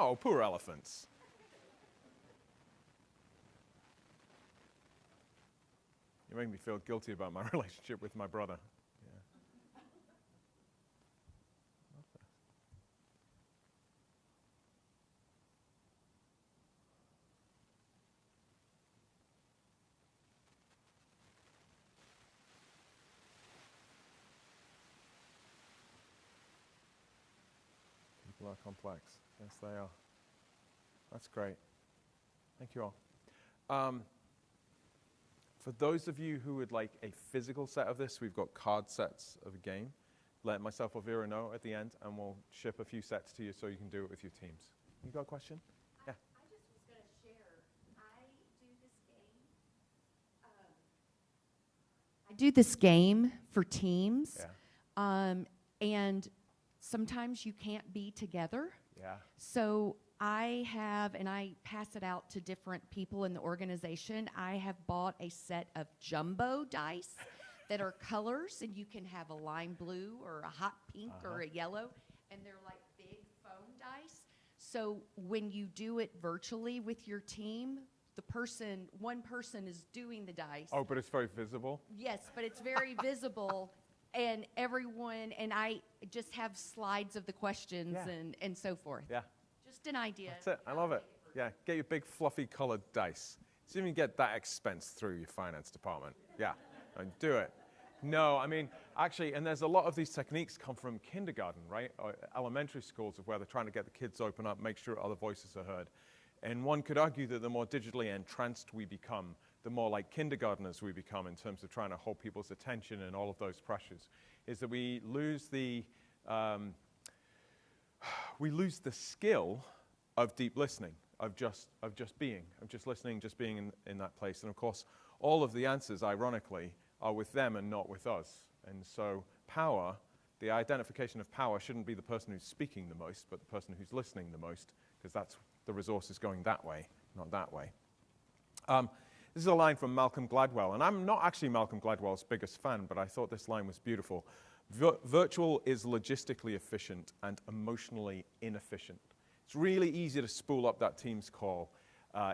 Oh, poor elephants. You make me feel guilty about my relationship with my brother. Yeah. People are complex. Yes, they are. That's great. Thank you all. For those of you who would like a physical set of this, we've got card sets of a game. Let myself or Vera know at the end, and we'll ship a few sets to you so you can do it with your teams. You got a question? Yeah. I just was going to share. I do this game for teams, and sometimes you can't be together. Yeah. So I have, and I pass it out to different people in the organization, I have bought a set of jumbo dice that are colors, and you can have a lime blue or a hot pink or a yellow, and they're like big foam dice. So when you do it virtually with your team, one person is doing the dice. Oh, but it's very visible? Yes, but it's very visible, and everyone, and I just have slides of the questions and so forth. Yeah. Just an idea. That's it. I love it. Yeah. Get your big fluffy colored dice. See if you can get that expense through your finance department. Yeah. And do it. No, I mean, actually, and there's a lot of these techniques come from kindergarten, right? Or elementary schools, of where they're trying to get the kids open up, make sure other voices are heard. And one could argue that the more digitally entranced we become, the more like kindergartners we become in terms of trying to hold people's attention and all of those pressures, is that we lose the skill of deep listening, of just listening, just being in that place. And of course, all of the answers, ironically, are with them and not with us. And so power, the identification of power shouldn't be the person who's speaking the most, but the person who's listening the most, because that's the resources going that way, not that way. This is a line from Malcolm Gladwell, and I'm not actually Malcolm Gladwell's biggest fan, but I thought this line was beautiful. Virtual is logistically efficient and emotionally inefficient. It's really easy to spool up that Teams call.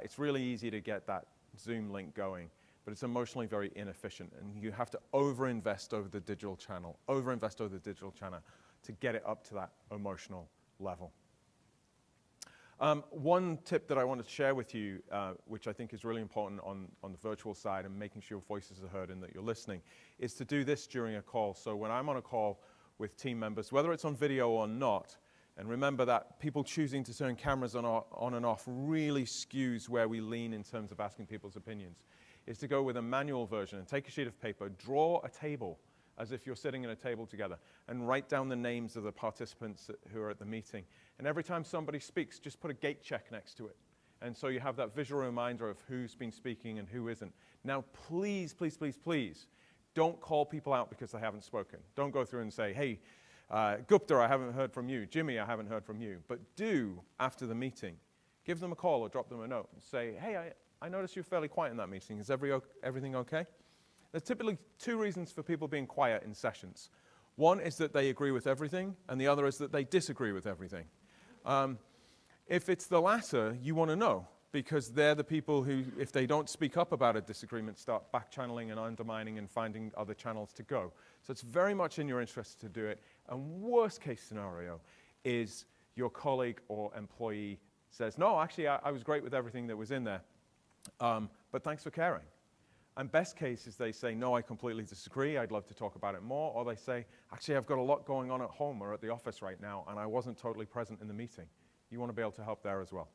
It's really easy to get that Zoom link going, but it's emotionally very inefficient, and you have to overinvest over the digital channel to get it up to that emotional level. One tip that I wanted to share with you, which I think is really important on the virtual side and making sure voices are heard and that you're listening, is to do this during a call. So when I'm on a call with team members, whether it's on video or not, and remember that people choosing to turn cameras on and off really skews where we lean in terms of asking people's opinions, is to go with a manual version and take a sheet of paper, draw a table as if you're sitting at a table together, and write down the names of the participants who are at the meeting. And every time somebody speaks, just put a gate check next to it. And so you have that visual reminder of who's been speaking and who isn't. Now, please, please, please, please, don't call people out because they haven't spoken. Don't go through and say, hey, Gupta, I haven't heard from you. Jimmy, I haven't heard from you. But do, after the meeting, give them a call or drop them a note and say, hey, I noticed you're fairly quiet in that meeting. Is everything okay? There's typically two reasons for people being quiet in sessions. One is that they agree with everything, and the other is that they disagree with everything. If it's the latter, you want to know, because they're the people who, if they don't speak up about a disagreement, start back-channeling and undermining and finding other channels to go. So it's very much in your interest to do it. And worst case scenario is your colleague or employee says, no, actually, I was great with everything that was in there, but thanks for caring. And best case is they say, no, I completely disagree, I'd love to talk about it more. Or they say, actually, I've got a lot going on at home or at the office right now, and I wasn't totally present in the meeting. You want to be able to help there as well.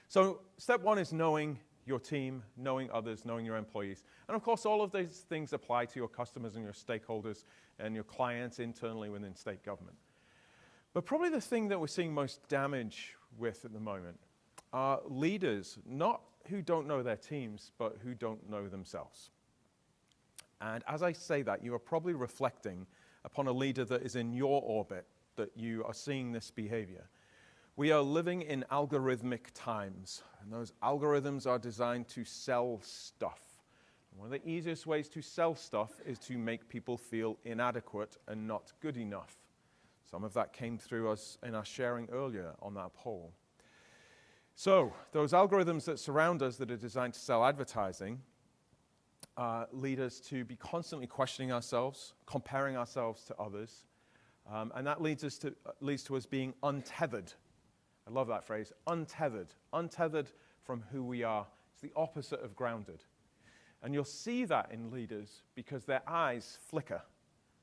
So step one is knowing your team, knowing others, knowing your employees. And of course, all of these things apply to your customers and your stakeholders and your clients internally within state government. But probably the thing that we're seeing most damage with at the moment are leaders, not who don't know their teams, but who don't know themselves. And as I say that, you are probably reflecting upon a leader that is in your orbit, that you are seeing this behavior. We are living in algorithmic times, and those algorithms are designed to sell stuff. One of the easiest ways to sell stuff is to make people feel inadequate and not good enough. Some of that came through us in our sharing earlier on that poll. So those algorithms that surround us that are designed to sell advertising lead us to be constantly questioning ourselves, comparing ourselves to others, and that leads to us being untethered. I love that phrase, untethered. Untethered from who we are. It's the opposite of grounded. And you'll see that in leaders because their eyes flicker.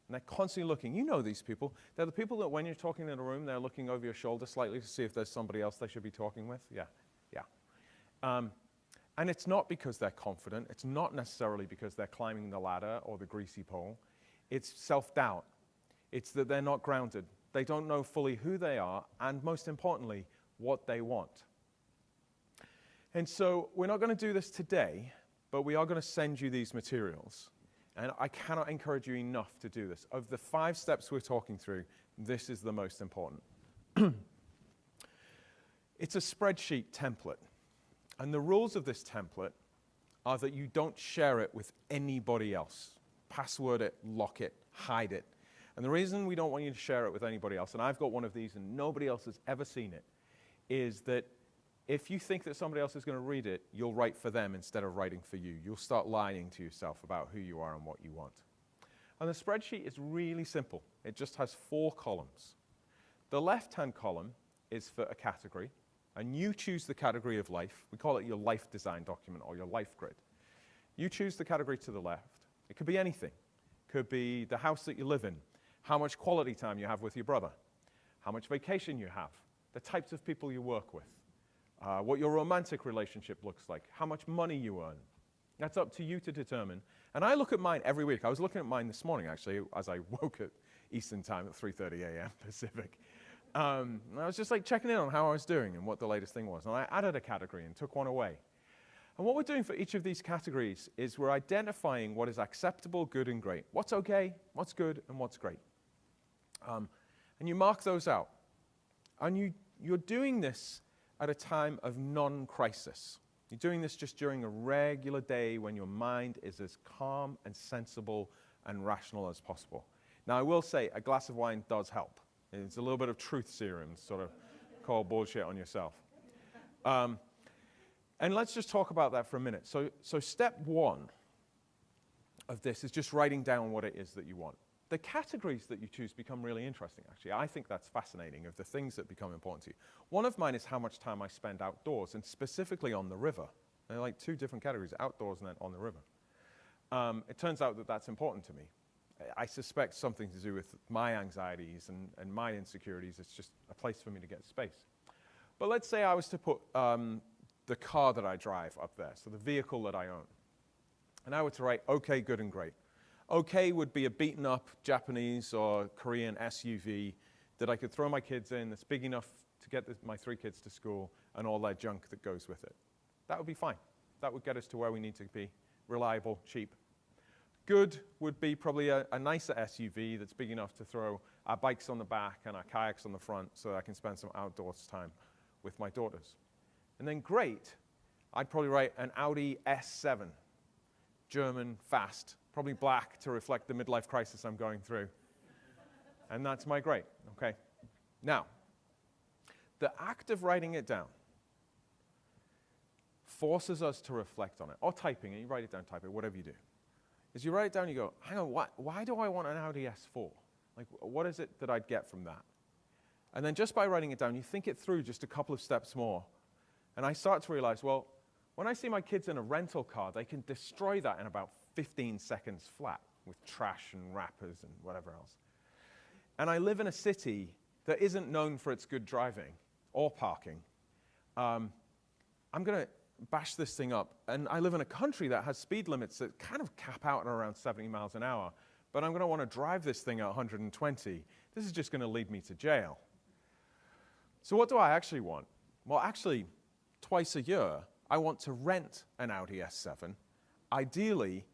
And they're constantly looking. You know these people. They're the people that when you're talking in a room, they're looking over your shoulder slightly to see if there's somebody else they should be talking with. Yeah. And it's not because they're confident. It's not necessarily because they're climbing the ladder or the greasy pole. It's self-doubt. It's that they're not grounded. They don't know fully who they are and, most importantly, what they want. And so we're not going to do this today, but we are going to send you these materials. And I cannot encourage you enough to do this. Of the 5 steps we're talking through, this is the most important. It's a spreadsheet template. And the rules of this template are that you don't share it with anybody else. Password it, lock it, hide it. And the reason we don't want you to share it with anybody else, and I've got one of these and nobody else has ever seen it, is that if you think that somebody else is going to read it, you'll write for them instead of writing for you. You'll start lying to yourself about who you are and what you want. And the spreadsheet is really simple. It just has 4 columns. The left-hand column is for a category, and you choose the category of life. We call it your life design document or your life grid. You choose the category to the left. It could be anything. It could be the house that you live in, how much quality time you have with your brother, how much vacation you have, the types of people you work with, what your romantic relationship looks like, how much money you earn. That's up to you to determine. And I look at mine every week. I was looking at mine this morning, actually, as I woke at Eastern time at 3:30 a.m. Pacific. And I was just like checking in on how I was doing and what the latest thing was. And I added a category and took one away. And what we're doing for each of these categories is we're identifying what is acceptable, good, and great. What's okay, what's good, and what's great. And you mark those out. And you're doing this at a time of non-crisis. You're doing this just during a regular day when your mind is as calm and sensible and rational as possible. Now, I will say a glass of wine does help. It's a little bit of truth serum, sort of call bullshit on yourself. And let's just talk about that for a minute. So step 1 of this is just writing down what it is that you want. The categories that you choose become really interesting, actually. I think that's fascinating, of the things that become important to you. One of mine is how much time I spend outdoors, and specifically on the river. They're like 2 different categories, outdoors and then on the river. It turns out that that's important to me. I suspect something to do with my anxieties and my insecurities. It's just a place for me to get space. But let's say I was to put the car that I drive up there, so the vehicle that I own. And I were to write, okay, good, and great. Okay would be a beaten-up Japanese or Korean SUV that I could throw my kids in, that's big enough to get my 3 kids to school and all their junk that goes with it. That would be fine. That would get us to where we need to be, reliable, cheap. Good would be probably a nicer SUV that's big enough to throw our bikes on the back and our kayaks on the front so that I can spend some outdoors time with my daughters. And then great, I'd probably write an Audi S7, German, fast, probably black to reflect the midlife crisis I'm going through. And that's my great, okay? Now, the act of writing it down forces us to reflect on it, or typing it. You write it down, type it, whatever you do. Is you write it down, you go, hang on, why do I want an Audi S4? Like, what is it that I'd get from that? And then just by writing it down, you think it through just a couple of steps more. And I start to realize, well, when I see my kids in a rental car, they can destroy that in about 15 seconds flat with trash and wrappers and whatever else. And I live in a city that isn't known for its good driving or parking. I'm going to bash this thing up. And I live in a country that has speed limits that kind of cap out at around 70 miles an hour. But I'm going to want to drive this thing at 120. This is just going to lead me to jail. So what do I actually want? Well, actually, twice a year, I want to rent an Audi S7, ideally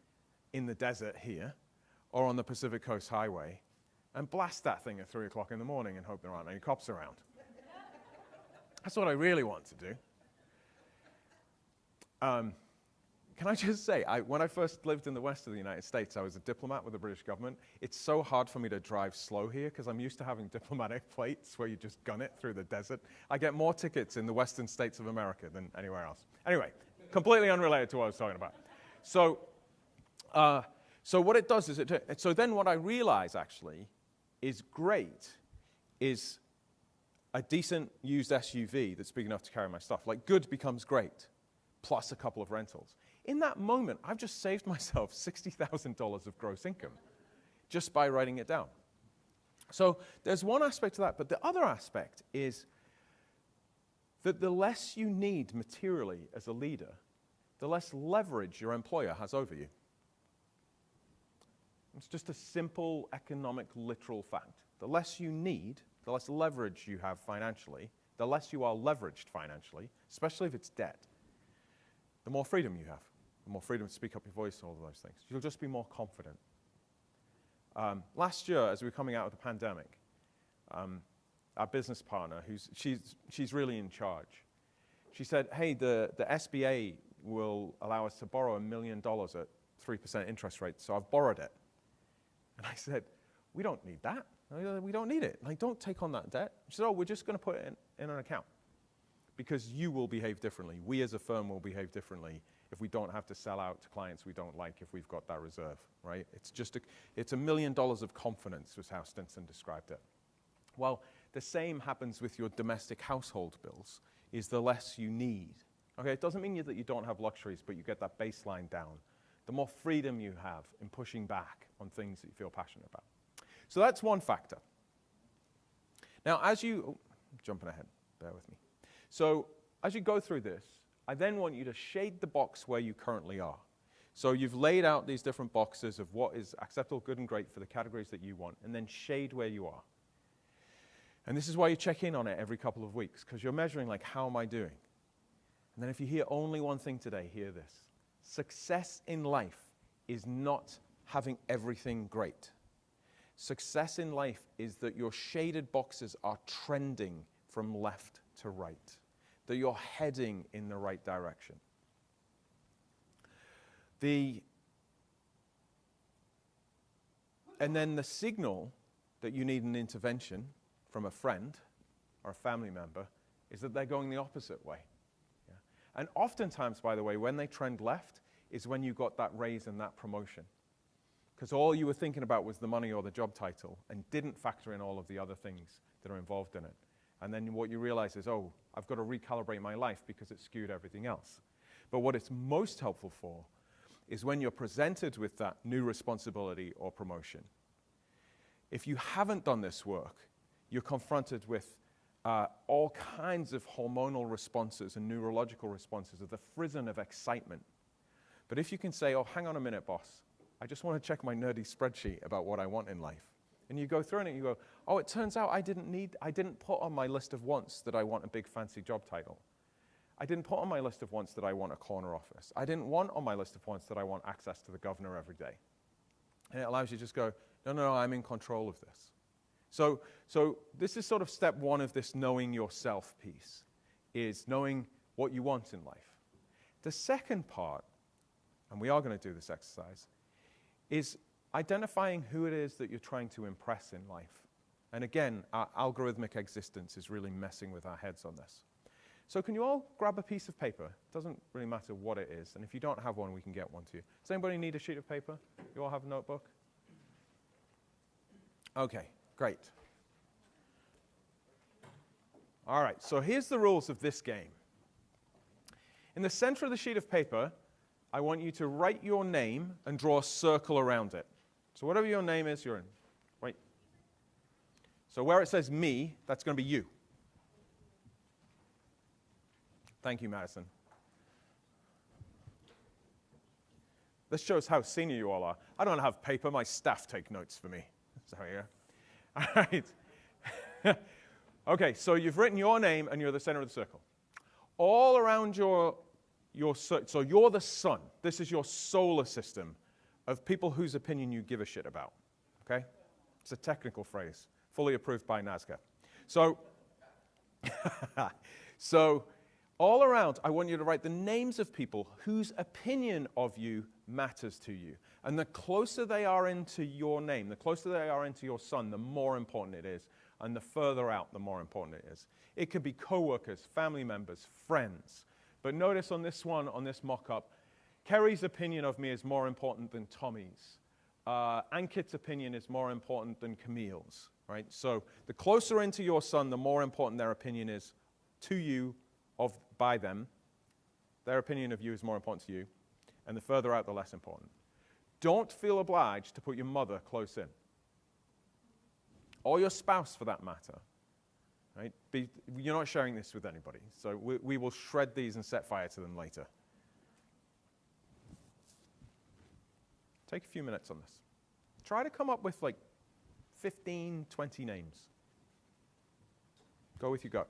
in the desert here or on the Pacific Coast Highway, and blast that thing at 3 o'clock in the morning and hope there aren't any cops around. That's what I really want to do. can I just say, when I first lived in the west of the United States, I was a diplomat with the British government. It's so hard for me to drive slow here because I'm used to having diplomatic plates where you just gun it through the desert. I get more tickets in the western states of America than anywhere else. Anyway, completely unrelated to what I was talking about. So what it does is, so then what I realize actually is great is a decent used SUV that's big enough to carry my stuff. Like good becomes great, plus a couple of rentals. In that moment, I've just saved myself $60,000 of gross income just by writing it down. So there's one aspect to that, but the other aspect is that the less you need materially as a leader, the less leverage your employer has over you. It's just a simple economic, literal fact. The less you need, the less leverage you have financially, the less you are leveraged financially, especially if it's debt, the more freedom you have, the more freedom to speak up your voice, all of those things. You'll just be more confident. Last year, as we were coming out of the pandemic, our business partner, she's really in charge, she said, hey, the SBA will allow us to borrow $1 million at 3% interest rate, so I've borrowed it. And I said, we don't need that. We don't need it. Like, don't take on that debt. She said, oh, we're just going to put it in an account because you will behave differently. We as a firm will behave differently if we don't have to sell out to clients we don't like if we've got that reserve, right? It's $1 million of confidence was how Stinson described it. Well, the same happens with your domestic household bills, is the less you need. Okay, it doesn't mean that you don't have luxuries, but you get that baseline down. The more freedom you have in pushing back on things that you feel passionate about. So that's one factor. Now, jumping ahead, bear with me. So as you go through this, I then want you to shade the box where you currently are. So you've laid out these different boxes of what is acceptable, good, and great for the categories that you want, and then shade where you are. And this is why you check in on it every couple of weeks, because you're measuring, like, how am I doing? And then if you hear only one thing today, hear this. Success in life is not having everything great. Success in life is that your shaded boxes are trending from left to right, that you're heading in the right direction. And then the signal that you need an intervention from a friend or a family member is that they're going the opposite way. Yeah. And oftentimes, by the way, when they trend left is when you got that raise and that promotion. Because all you were thinking about was the money or the job title and didn't factor in all of the other things that are involved in it. And then what you realize is, oh, I've got to recalibrate my life because it skewed everything else. But what it's most helpful for is when you're presented with that new responsibility or promotion. If you haven't done this work, you're confronted with all kinds of hormonal responses and neurological responses of the frisson of excitement. But if you can say, oh, hang on a minute, boss, I just want to check my nerdy spreadsheet about what I want in life. And you go through it and you go, oh, it turns out I didn't put on my list of wants that I want a big fancy job title. I didn't put on my list of wants that I want a corner office. I didn't want on my list of wants that I want access to the governor every day. And it allows you to just go, no, I'm in control of this. So this is sort of step one of this knowing yourself piece, is knowing what you want in life. The second part, and we are going to do this exercise, is identifying who it is that you're trying to impress in life. And again, our algorithmic existence is really messing with our heads on this. So can you all grab a piece of paper? It doesn't really matter what it is. And if you don't have one, we can get one to you. Does anybody need a sheet of paper? You all have a notebook? Okay, great. All right, so here's the rules of this game. In the center of the sheet of paper, I want you to write your name and draw a circle around it. So whatever your name is, you're in. Right? So where it says me, that's going to be you. Thank you, Madison. This shows how senior you all are. I don't have paper. My staff take notes for me. So here. All right. Okay, so you've written your name and you're the center of the circle. All around so you're the sun. This is your solar system of people whose opinion you give a shit about. Okay? It's a technical phrase, fully approved by NASCA. So All around, I want you to write the names of people whose opinion of you matters to you. And the closer they are into your name, the closer they are into your son, the more important it is. And the further out, the more important it is. It could be coworkers, family members, friends. But notice on this one, on this mock-up, Kerry's opinion of me is more important than Tommy's. Ankit's opinion is more important than Camille's, right? So the closer into your son, the more important their opinion is to you by them. Their opinion of you is more important to you. And the further out, the less important. Don't feel obliged to put your mother close in. Or your spouse, for that matter. Right? You're not sharing this with anybody. So we will shred these and set fire to them later. Take a few minutes on this. Try to come up with like 15, 20 names. Go with your gut.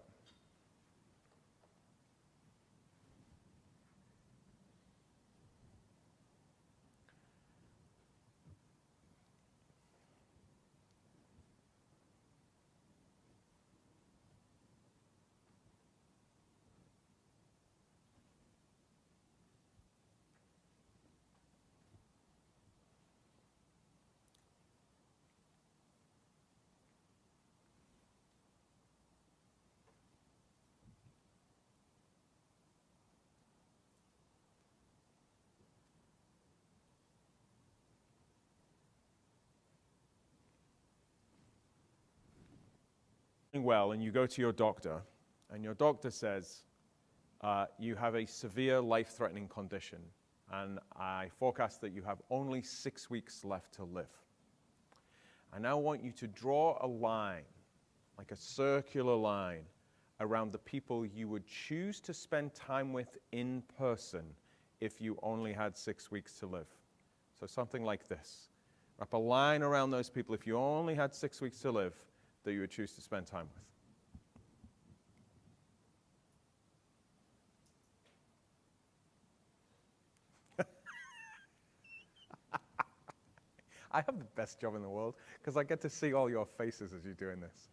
Well, and you go to your doctor, and your doctor says, you have a severe life-threatening condition, and I forecast that you have only 6 weeks left to live. I now want you to draw a line, like a circular line, around the people you would choose to spend time with in person if you only had 6 weeks to live. So something like this. Wrap a line around those people if you only had 6 weeks to live that you would choose to spend time with. I have the best job in the world because I get to see all your faces as you're doing this.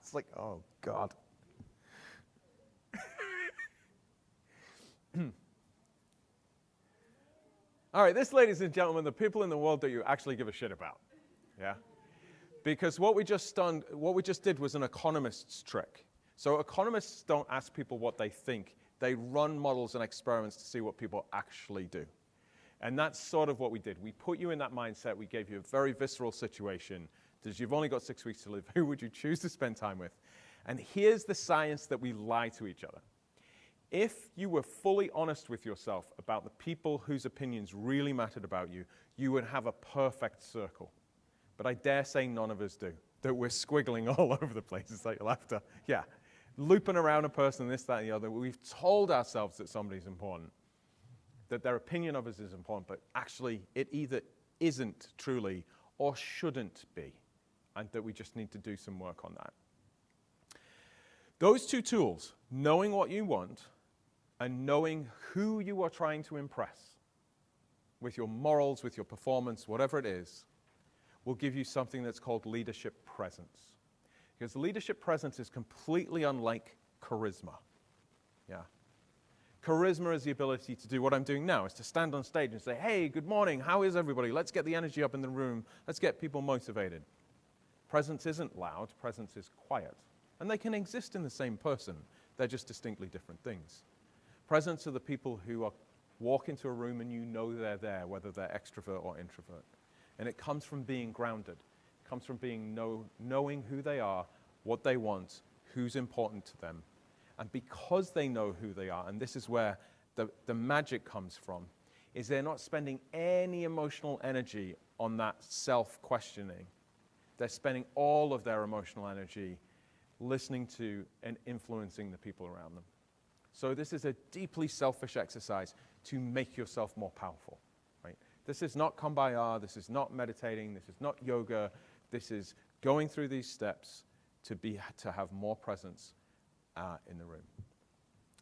It's like, oh, God. All right, this, ladies and gentlemen, the people in the world that you actually give a shit about. Yeah? Because what we just did was an economist's trick. So economists don't ask people what they think. They run models and experiments to see what people actually do. And that's sort of what we did. We put you in that mindset. We gave you a very visceral situation. Because you've only got 6 weeks to live. Who would you choose to spend time with? And here's the science that we lie to each other. If you were fully honest with yourself about the people whose opinions really mattered about you, you would have a perfect circle. But I dare say none of us do. That we're squiggling all over the place. It's like you'll have to, looping around a person, this, that, and the other. We've told ourselves that somebody's important, that their opinion of us is important, but actually it either isn't truly or shouldn't be, and that we just need to do some work on that. Those two tools, knowing what you want and knowing who you are trying to impress with your morals, with your performance, whatever it is, will give you something that's called leadership presence. Because leadership presence is completely unlike charisma. Yeah. Charisma is the ability to do what I'm doing now, is to stand on stage and say, hey, good morning, how is everybody? Let's get the energy up in the room. Let's get people motivated. Presence isn't loud, presence is quiet. And they can exist in the same person. They're just distinctly different things. Presence are the people who walk into a room and you know they're there, whether they're extrovert or introvert. And it comes from being grounded. It comes from knowing who they are, what they want, who's important to them. And because they know who they are, and this is where the magic comes from, is they're not spending any emotional energy on that self-questioning. They're spending all of their emotional energy listening to and influencing the people around them. So this is a deeply selfish exercise to make yourself more powerful. Right? This is not kumbaya, this is not meditating, this is not yoga, this is going through these steps to have more presence in the room.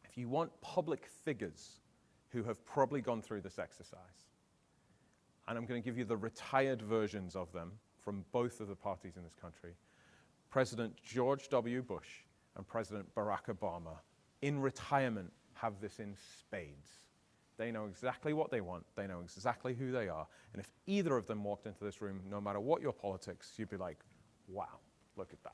If you want public figures who have probably gone through this exercise, and I'm going to give you the retired versions of them from both of the parties in this country, President George W. Bush and President Barack Obama in retirement have this in spades. They know exactly what they want. They know exactly who they are. And if either of them walked into this room, no matter what your politics, you'd be like, wow, look at that.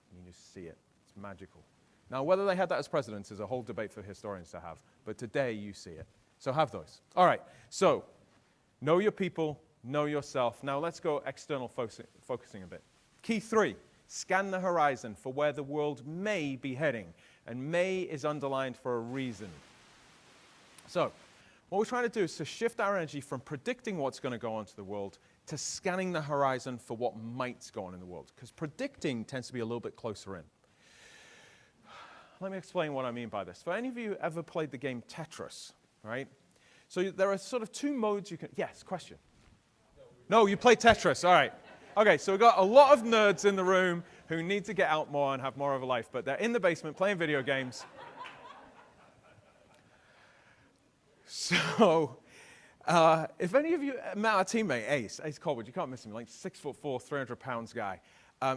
And you just see it. It's magical. Now, whether they had that as presidents is a whole debate for historians to have. But today, you see it. So have those. All right. So know your people, know yourself. Now, let's go external focusing a bit. Key 3, scan the horizon for where the world may be heading. And may is underlined for a reason. So what we're trying to do is to shift our energy from predicting what's going to go on to the world to scanning the horizon for what might go on in the world. Because predicting tends to be a little bit closer in. Let me explain what I mean by this. For any of you ever played the game Tetris, right? So there are sort of 2 modes you can... Yes, question? No, you play Tetris. All right. Okay, so we've got a lot of nerds in the room who need to get out more and have more of a life, but they're in the basement playing video games. So, if any of you met our teammate, Ace Colwood, you can't miss him, like 6'4", 300 pounds guy.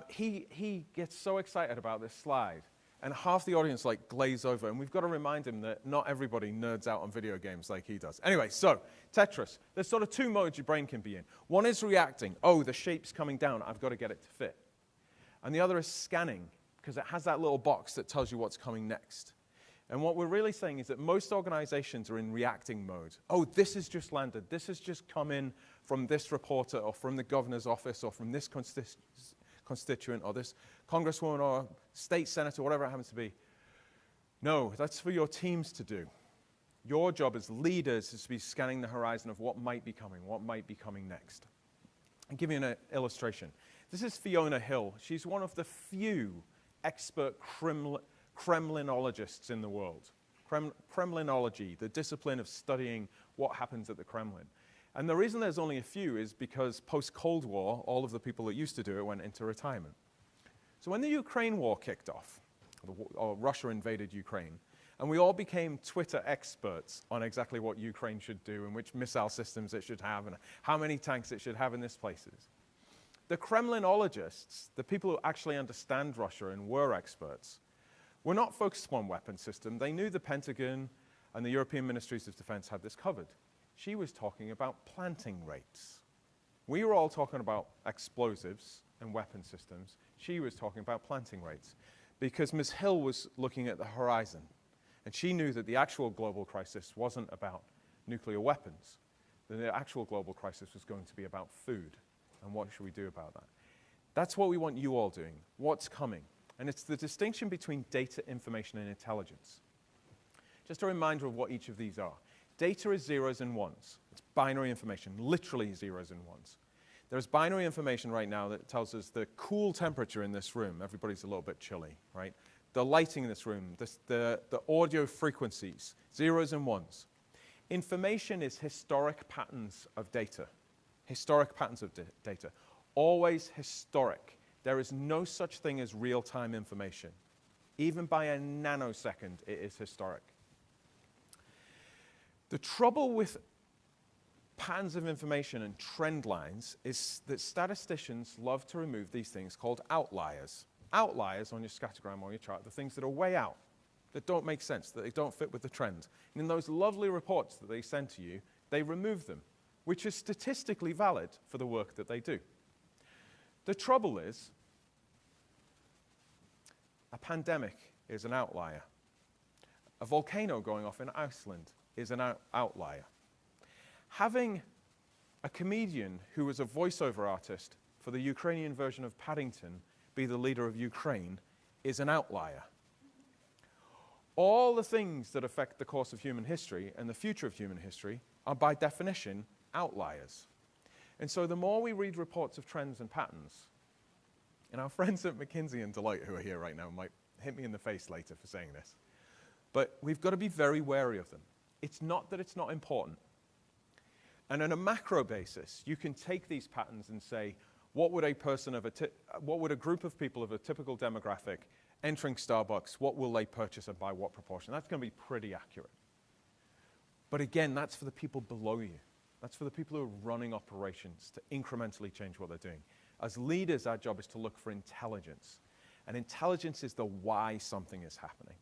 He gets so excited about this slide, and half the audience like glaze over, and we've got to remind him that not everybody nerds out on video games like he does. Anyway, so Tetris, there's sort of 2 modes your brain can be in. One is reacting. Oh, the shape's coming down. I've got to get it to fit. And the other is scanning, because it has that little box that tells you what's coming next. And what we're really saying is that most organizations are in reacting mode. Oh, this has just landed. This has just come in from this reporter or from the governor's office or from this constituent or this congresswoman or state senator, whatever it happens to be. No, that's for your teams to do. Your job as leaders is to be scanning the horizon of what might be coming next. I'll give you an illustration. This is Fiona Hill. She's one of the few expert Kremlinologists in the world. Kremlinology, the discipline of studying what happens at the Kremlin. And the reason there's only a few is because post-Cold War, all of the people that used to do it went into retirement. So when the Ukraine war kicked off, or Russia invaded Ukraine, and we all became Twitter experts on exactly what Ukraine should do and which missile systems it should have and how many tanks it should have in these places. The Kremlinologists, the people who actually understand Russia and were experts, were not focused upon weapons system. They knew the Pentagon and the European Ministries of Defense had this covered. She was talking about planting rates. We were all talking about explosives and weapon systems. She was talking about planting rates because Ms. Hill was looking at the horizon. And she knew that the actual global crisis wasn't about nuclear weapons. The actual global crisis was going to be about food. And what should we do about that? That's what we want you all doing. What's coming? And it's the distinction between data, information, and intelligence. Just a reminder of what each of these are. Data is zeros and ones. It's binary information, literally zeros and ones. There's binary information right now that tells us the cool temperature in this room. Everybody's a little bit chilly, right? The lighting in this room, the audio frequencies, zeros and ones. Information is historic patterns of data. Historic patterns of data. Always historic. There is no such thing as real-time information. Even by a nanosecond, it is historic. The trouble with patterns of information and trend lines is that statisticians love to remove these things called outliers. Outliers on your scattergram or your chart, the things that are way out, that don't make sense, that they don't fit with the trend. And in those lovely reports that they send to you, they remove them, which is statistically valid for the work that they do. The trouble is, a pandemic is an outlier. A volcano going off in Iceland is an outlier. Having a comedian who was a voiceover artist for the Ukrainian version of Paddington be the leader of Ukraine is an outlier. All the things that affect the course of human history and the future of human history are by definition outliers. And so the more we read reports of trends and patterns, and our friends at McKinsey and Deloitte who are here right now might hit me in the face later for saying this, but we've got to be very wary of them. It's not that it's not important. And on a macro basis, you can take these patterns and say, what would a group of people of a typical demographic entering Starbucks, what will they purchase and by what proportion? That's going to be pretty accurate. But again, that's for the people below you. That's for the people who are running operations to incrementally change what they're doing. As leaders, our job is to look for intelligence. And intelligence is the why something is happening.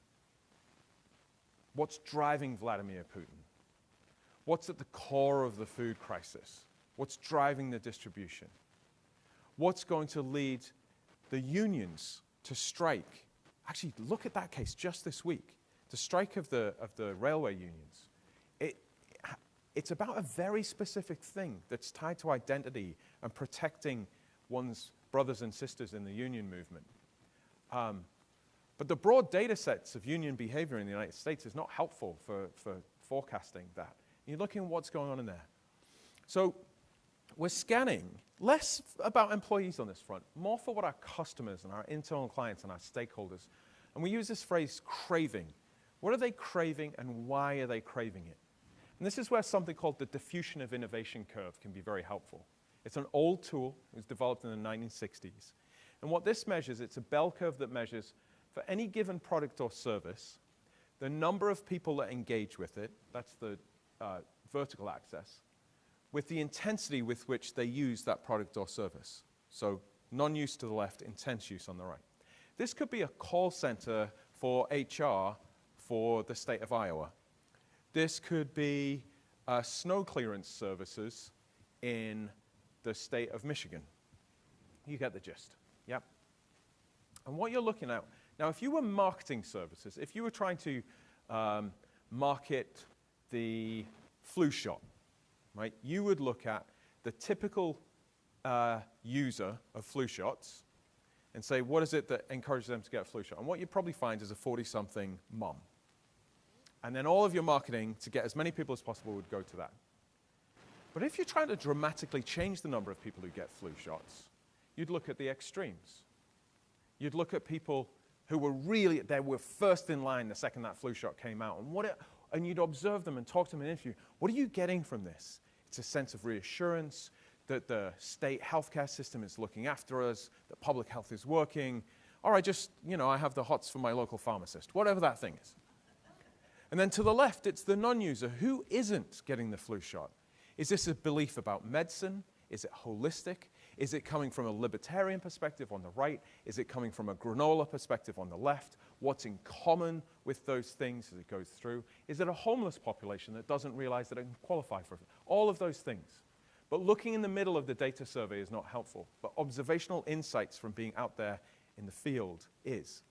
What's driving Vladimir Putin? What's at the core of the food crisis? What's driving the distribution? What's going to lead the unions to strike? Actually, look at that case just this week. The strike of the railway unions. It's about a very specific thing that's tied to identity and protecting one's brothers and sisters in the union movement. But the broad data sets of union behavior in the United States is not helpful for forecasting that. You're looking at what's going on in there. So we're scanning less about employees on this front, more for what our customers and our internal clients and our stakeholders. And we use this phrase, craving. What are they craving and why are they craving it? And this is where something called the diffusion of innovation curve can be very helpful. It's an old tool. It was developed in the 1960s. And what this measures, it's a bell curve that measures for any given product or service, the number of people that engage with it, that's the vertical axis, with the intensity with which they use that product or service. So non-use to the left, intense use on the right. This could be a call center for HR for the state of Iowa. This could be snow clearance services in the state of Michigan. You get the gist, yep. And what you're looking at, now if you were marketing services, if you were trying to market the flu shot, right, you would look at the typical user of flu shots and say, what is it that encourages them to get a flu shot? And what you'd probably find is a 40-something mom. And then all of your marketing to get as many people as possible would go to that. But if you're trying to dramatically change the number of people who get flu shots, you'd look at the extremes. You'd look at people who were really, they were first in line the second that flu shot came out. And you'd observe them and talk to them in an interview. What are you getting from this? It's a sense of reassurance that the state healthcare system is looking after us, that public health is working, or I just, I have the hots from my local pharmacist, whatever that thing is. And then to the left, it's the non-user. Who isn't getting the flu shot? Is this a belief about medicine? Is it holistic? Is it coming from a libertarian perspective on the right? Is it coming from a granola perspective on the left? What's in common with those things as it goes through? Is it a homeless population that doesn't realize that it can qualify for it? All of those things. But looking in the middle of the data survey is not helpful. But observational insights from being out there in the field is.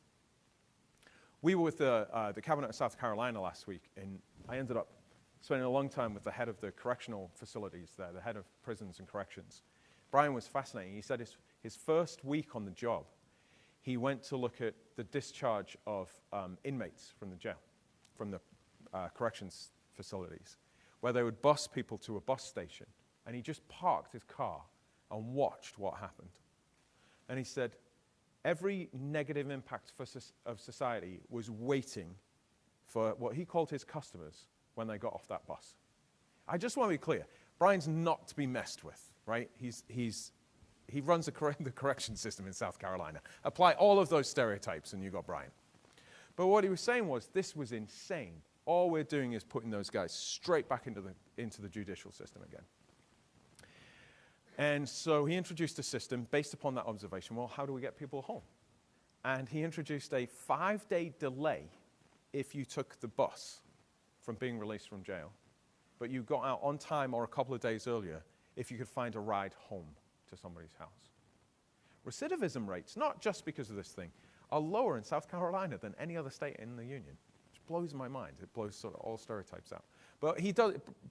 We were with the Cabinet of South Carolina last week, and I ended up spending a long time with the head of the correctional facilities there, the head of prisons and corrections. Brian was fascinating. He said his first week on the job, he went to look at the discharge of inmates from the jail, from the corrections facilities, where they would bus people to a bus station, and he just parked his car and watched what happened. And he said, every negative impact of society was waiting for what he called his customers when they got off that bus. I just want to be clear. Brian's not to be messed with, right? He runs the correction system in South Carolina. Apply all of those stereotypes and you got Brian. But what he was saying was, this was insane. All we're doing is putting those guys straight back into the judicial system again. And so he introduced a system based upon that observation. Well, how do we get people home? And he introduced a 5-day delay if you took the bus from being released from jail, but you got out on time or a couple of days earlier if you could find a ride home to somebody's house. Recidivism rates, not just because of this thing, are lower in South Carolina than any other state in the union, which blows my mind. It blows sort of all stereotypes out. But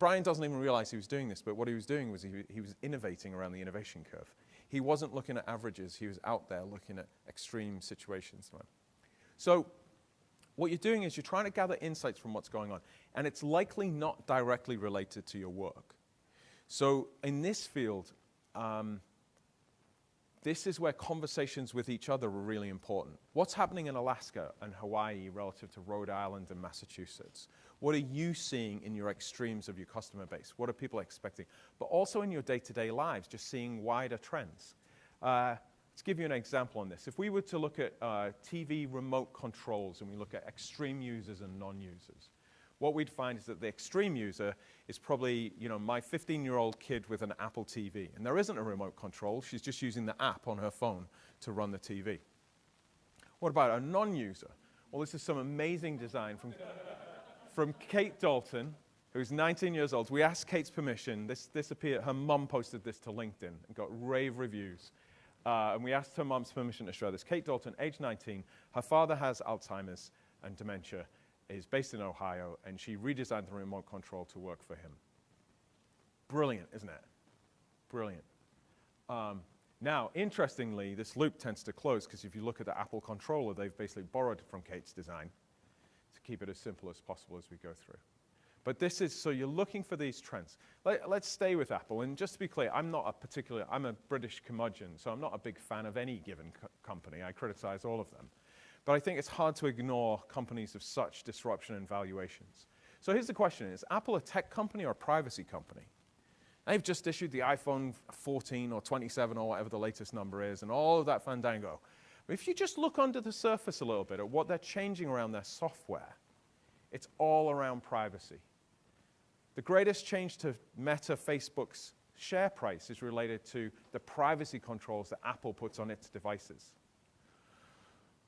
Brian doesn't even realize he was doing this, but what he was doing was he was innovating around the innovation curve. He wasn't looking at averages. He was out there looking at extreme situations. So what you're doing is you're trying to gather insights from what's going on, and it's likely not directly related to your work. So in this field, this is where conversations with each other are really important. What's happening in Alaska and Hawaii relative to Rhode Island and Massachusetts? What are you seeing in your extremes of your customer base? What are people expecting? But also in your day-to-day lives, just seeing wider trends. Let's give you an example on this. If we were to look at TV remote controls and we look at extreme users and non-users, what we'd find is that the extreme user is probably, my 15-year-old kid with an Apple TV. And there isn't a remote control. She's just using the app on her phone to run the TV. What about a non-user? Well, this is some amazing design from Kate Dalton, who's 19 years old. We asked Kate's permission. This appeared, her mum posted this to LinkedIn and got rave reviews. And we asked her mum's permission to share this. Kate Dalton, age 19, her father has Alzheimer's and dementia, is based in Ohio, and she redesigned the remote control to work for him. Brilliant, isn't it? Brilliant. Now, interestingly, this loop tends to close because if you look at the Apple controller, they've basically borrowed from Kate's design to keep it as simple as possible as we go through. But this is, so you're looking for these trends. Let's stay with Apple. And just to be clear, I'm a British curmudgeon, so I'm not a big fan of any given company. I criticize all of them. But I think it's hard to ignore companies of such disruption and valuations. So here's the question: is Apple a tech company or a privacy company? They've just issued the iPhone 14 or 27 or whatever the latest number is, and all of that fandango. But if you just look under the surface a little bit at what they're changing around their software, it's all around privacy. The greatest change to Meta, Facebook's share price is related to the privacy controls that Apple puts on its devices.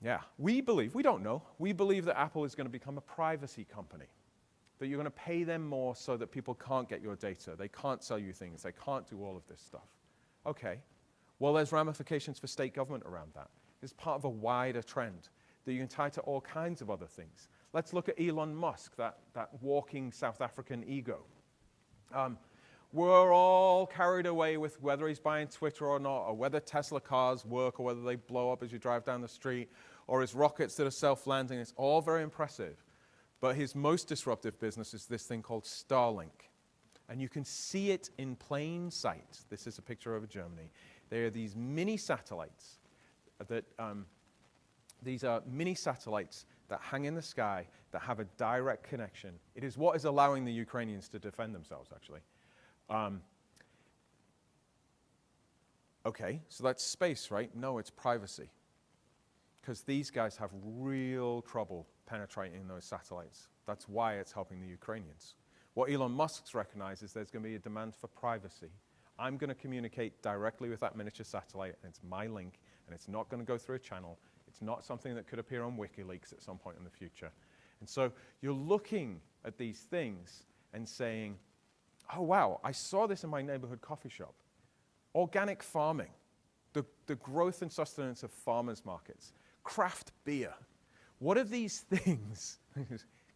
Yeah, we don't know, we believe that Apple is going to become a privacy company. That you're going to pay them more so that people can't get your data. They can't sell you things. They can't do all of this stuff. Okay. Well, there's ramifications for state government around that. It's part of a wider trend that you can tie to all kinds of other things. Let's look at Elon Musk, that walking South African ego. We're all carried away with whether he's buying Twitter or not, or whether Tesla cars work, or whether they blow up as you drive down the street, or his rockets that are self-landing. It's all very impressive. But his most disruptive business is this thing called Starlink. And you can see it in plain sight. This is a picture over Germany. There are these mini satellites that, that hang in the sky that have a direct connection. It is what is allowing the Ukrainians to defend themselves, actually. Okay, so that's space, right? No, it's privacy. Because these guys have real trouble penetrating those satellites. That's why it's helping the Ukrainians. What Elon Musk's recognized is there's going to be a demand for privacy. I'm going to communicate directly with that miniature satellite, and it's my link, and it's not going to go through a channel. It's not something that could appear on WikiLeaks at some point in the future. And so you're looking at these things and saying, oh, wow, I saw this in my neighborhood coffee shop. Organic farming, the growth and sustenance of farmers markets, craft beer. What are these things?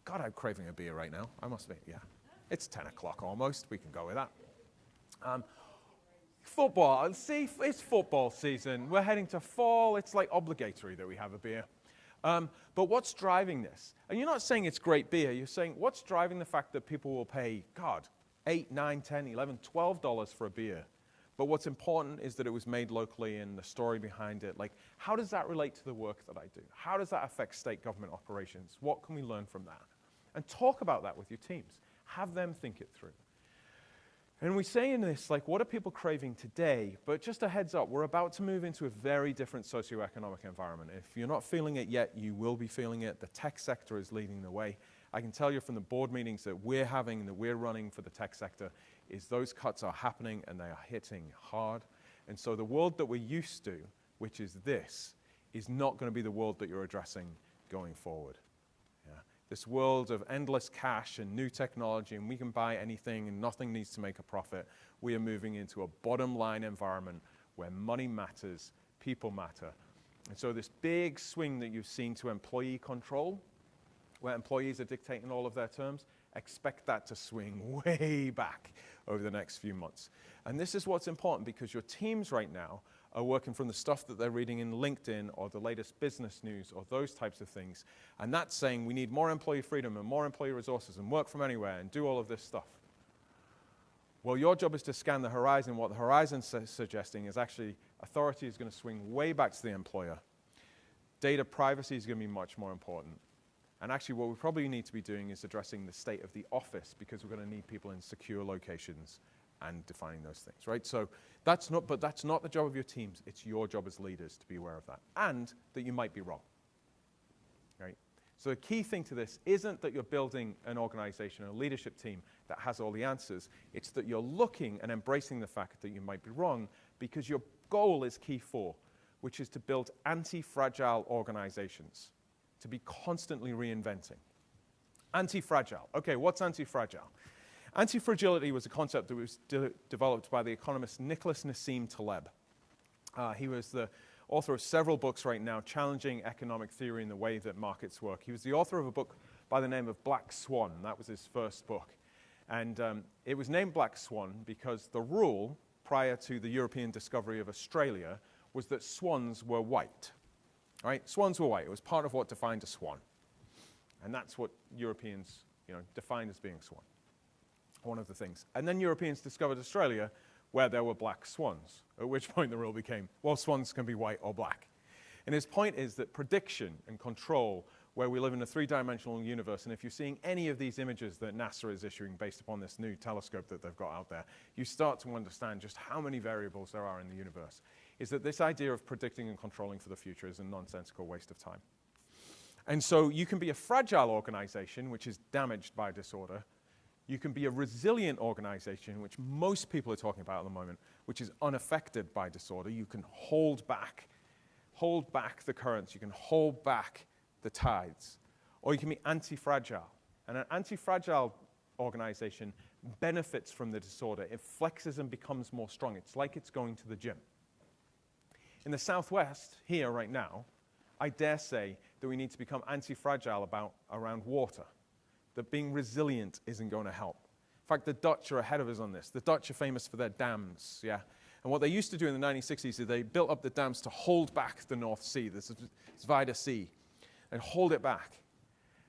God, I'm craving a beer right now. I must be, yeah. It's 10 o'clock almost. We can go with that. Football. See, it's football season. We're heading to fall. It's like obligatory that we have a beer. But what's driving this? And you're not saying it's great beer. You're saying what's driving the fact that people will pay, God, $8, $9, $10, $11, $12 for a beer. But what's important is that it was made locally and the story behind it. Like, how does that relate to the work that I do? How does that affect state government operations? What can we learn from that? And talk about that with your teams. Have them think it through. And we say in this, like, what are people craving today? But just a heads up, we're about to move into a very different socioeconomic environment. If you're not feeling it yet, you will be feeling it. The tech sector is leading the way. I can tell you from the board meetings that we're having, that we're running for the tech sector, is those cuts are happening and they are hitting hard. And so the world that we're used to, which is this, is not going to be the world that you're addressing going forward. Yeah. This world of endless cash and new technology, and we can buy anything and nothing needs to make a profit. We are moving into a bottom line environment where money matters, people matter. And so this big swing that you've seen to employee control, where employees are dictating all of their terms, expect that to swing way back over the next few months. And this is what's important because your teams right now are working from the stuff that they're reading in LinkedIn or the latest business news or those types of things. And that's saying we need more employee freedom and more employee resources and work from anywhere and do all of this stuff. Well, your job is to scan the horizon. What the horizon's suggesting is actually authority is going to swing way back to the employer. Data privacy is going to be much more important. And actually what we probably need to be doing is addressing the state of the office because we're going to need people in secure locations and defining those things, right? So that's not the job of your teams. It's your job as leaders to be aware of that and that you might be wrong, right? So the key thing to this isn't that you're building an organization, a leadership team that has all the answers. It's that you're looking and embracing the fact that you might be wrong because your goal is key 4, which is to build anti-fragile organizations, to be constantly reinventing. Anti-fragile. Okay, what's anti-fragile? Anti-fragility was a concept that was developed by the economist Nicholas Nassim Taleb. He was the author of several books right now challenging economic theory and the way that markets work. He was the author of a book by the name of Black Swan. That was his first book. And it was named Black Swan because the rule prior to the European discovery of Australia was that swans were white. Right? Swans were white. It was part of what defined a swan. And that's what Europeans, defined as being swan. One of the things. And then Europeans discovered Australia where there were black swans, at which point the rule became, well, swans can be white or black. And his point is that prediction and control, where we live in a three-dimensional universe, and if you're seeing any of these images that NASA is issuing based upon this new telescope that they've got out there, you start to understand just how many variables there are in the universe, is that this idea of predicting and controlling for the future is a nonsensical waste of time. And so you can be a fragile organization, which is damaged by disorder. You can be a resilient organization, which most people are talking about at the moment, which is unaffected by disorder. You can hold back the currents. You can hold back the tides. Or you can be anti-fragile. And an anti-fragile organization benefits from the disorder. It flexes and becomes more strong. It's like it's going to the gym. In the Southwest, here right now, I dare say that we need to become anti-fragile around water. That being resilient isn't going to help. In fact, the Dutch are ahead of us on this. The Dutch are famous for their dams, yeah? And what they used to do in the 1960s is they built up the dams to hold back the North Sea, the Zwijde Sea, and hold it back.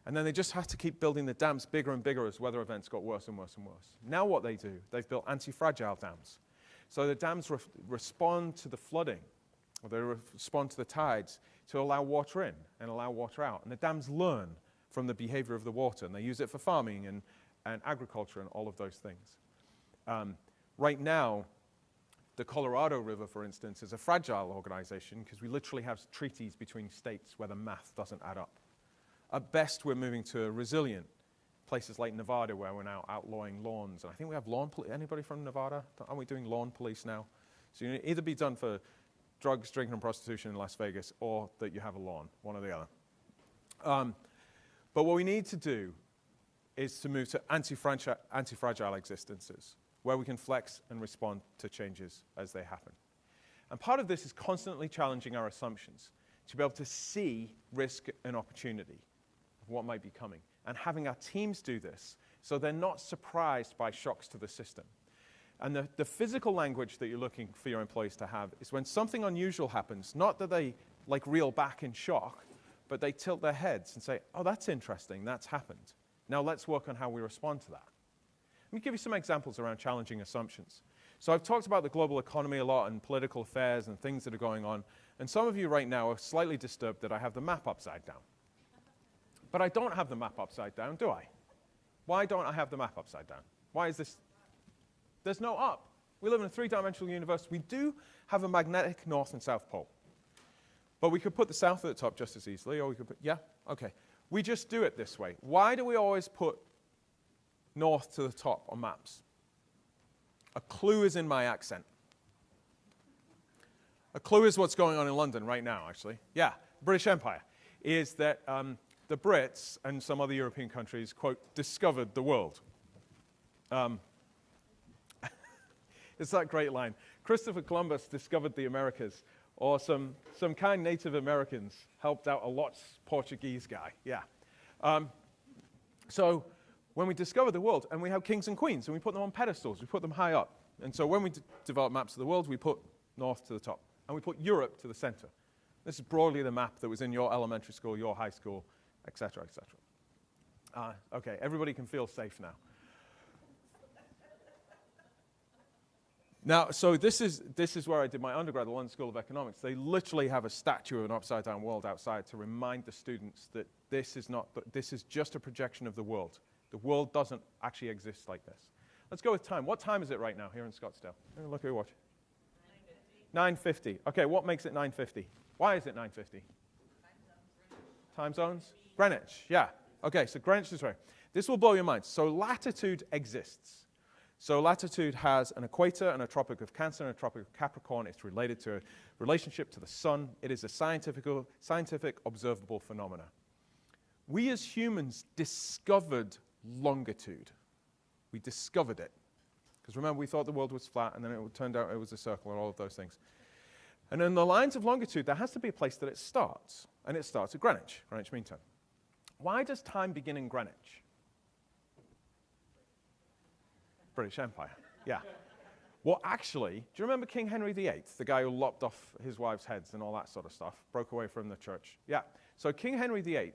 And then they just had to keep building the dams bigger and bigger as weather events got worse and worse and worse. Now what they do, they've built anti-fragile dams. So the dams respond to the flooding, or they respond to the tides to allow water in and allow water out. And the dams learn from the behavior of the water, and they use it for farming and agriculture and all of those things. Right now, the Colorado River, for instance, is a fragile organization because we literally have treaties between states where the math doesn't add up. At best, we're moving to resilient places like Nevada, where we're now outlawing lawns. And I think we have lawn police. Anybody from Nevada? Aren't we doing lawn police now? So you either be done for drugs, drinking, and prostitution in Las Vegas, or that you have a lawn, one or the other. But what we need to do is to move to anti-fragile existences, where we can flex and respond to changes as they happen. And part of this is constantly challenging our assumptions, to be able to see risk and opportunity of what might be coming, and having our teams do this so they're not surprised by shocks to the system. And the physical language that you're looking for your employees to have is when something unusual happens, not that they reel back in shock, but they tilt their heads and say, oh, that's interesting, that's happened. Now let's work on how we respond to that. Let me give you some examples around challenging assumptions. So I've talked about the global economy a lot and political affairs and things that are going on, and some of you right now are slightly disturbed that I have the map upside down. But I don't have the map upside down, do I? Why don't I have the map upside down? Why is this? There's no up. We live in a three-dimensional universe. We do have a magnetic north and south pole. But we could put the south at the top just as easily, or we could put, yeah? Okay. We just do it this way. Why do we always put north to the top on maps? A clue is in my accent. A clue is what's going on in London right now, actually. Yeah, British Empire. Is that the Brits and some other European countries, quote, discovered the world. It's that great line. Christopher Columbus discovered the Americas. Or some kind Native Americans helped out a Lot's Portuguese guy. Yeah. So when we discover the world, and we have kings and queens, and we put them on pedestals, we put them high up. And so when we develop maps of the world, we put north to the top. And we put Europe to the center. This is broadly the map that was in your elementary school, your high school, et cetera, et cetera. Okay, everybody can feel safe now. Now, so this is where I did my undergrad at the London School of Economics. They literally have a statue of an upside-down world outside to remind the students that this is just a projection of the world. The world doesn't actually exist like this. Let's go with time. What time is it right now here in Scottsdale? Look at your watch. 9:50. Okay, what makes it 9:50? Why is it 9:50? Time zones? Greenwich, yeah. Okay, so Greenwich is right. This will blow your mind. So latitude exists. So latitude has an equator and a Tropic of Cancer and a Tropic of Capricorn. It's related to a relationship to the sun. It is a scientific observable phenomena. we as humans discovered longitude. We discovered it. Because remember, we thought the world was flat, and then it turned out it was a circle and all of those things. And in the lines of longitude, there has to be a place that it starts. And it starts at Greenwich Mean Time. Why does time begin in Greenwich? British Empire, yeah. Well, actually, do you remember King Henry VIII, the guy who lopped off his wives' heads and all that sort of stuff, broke away from the church? Yeah. So King Henry VIII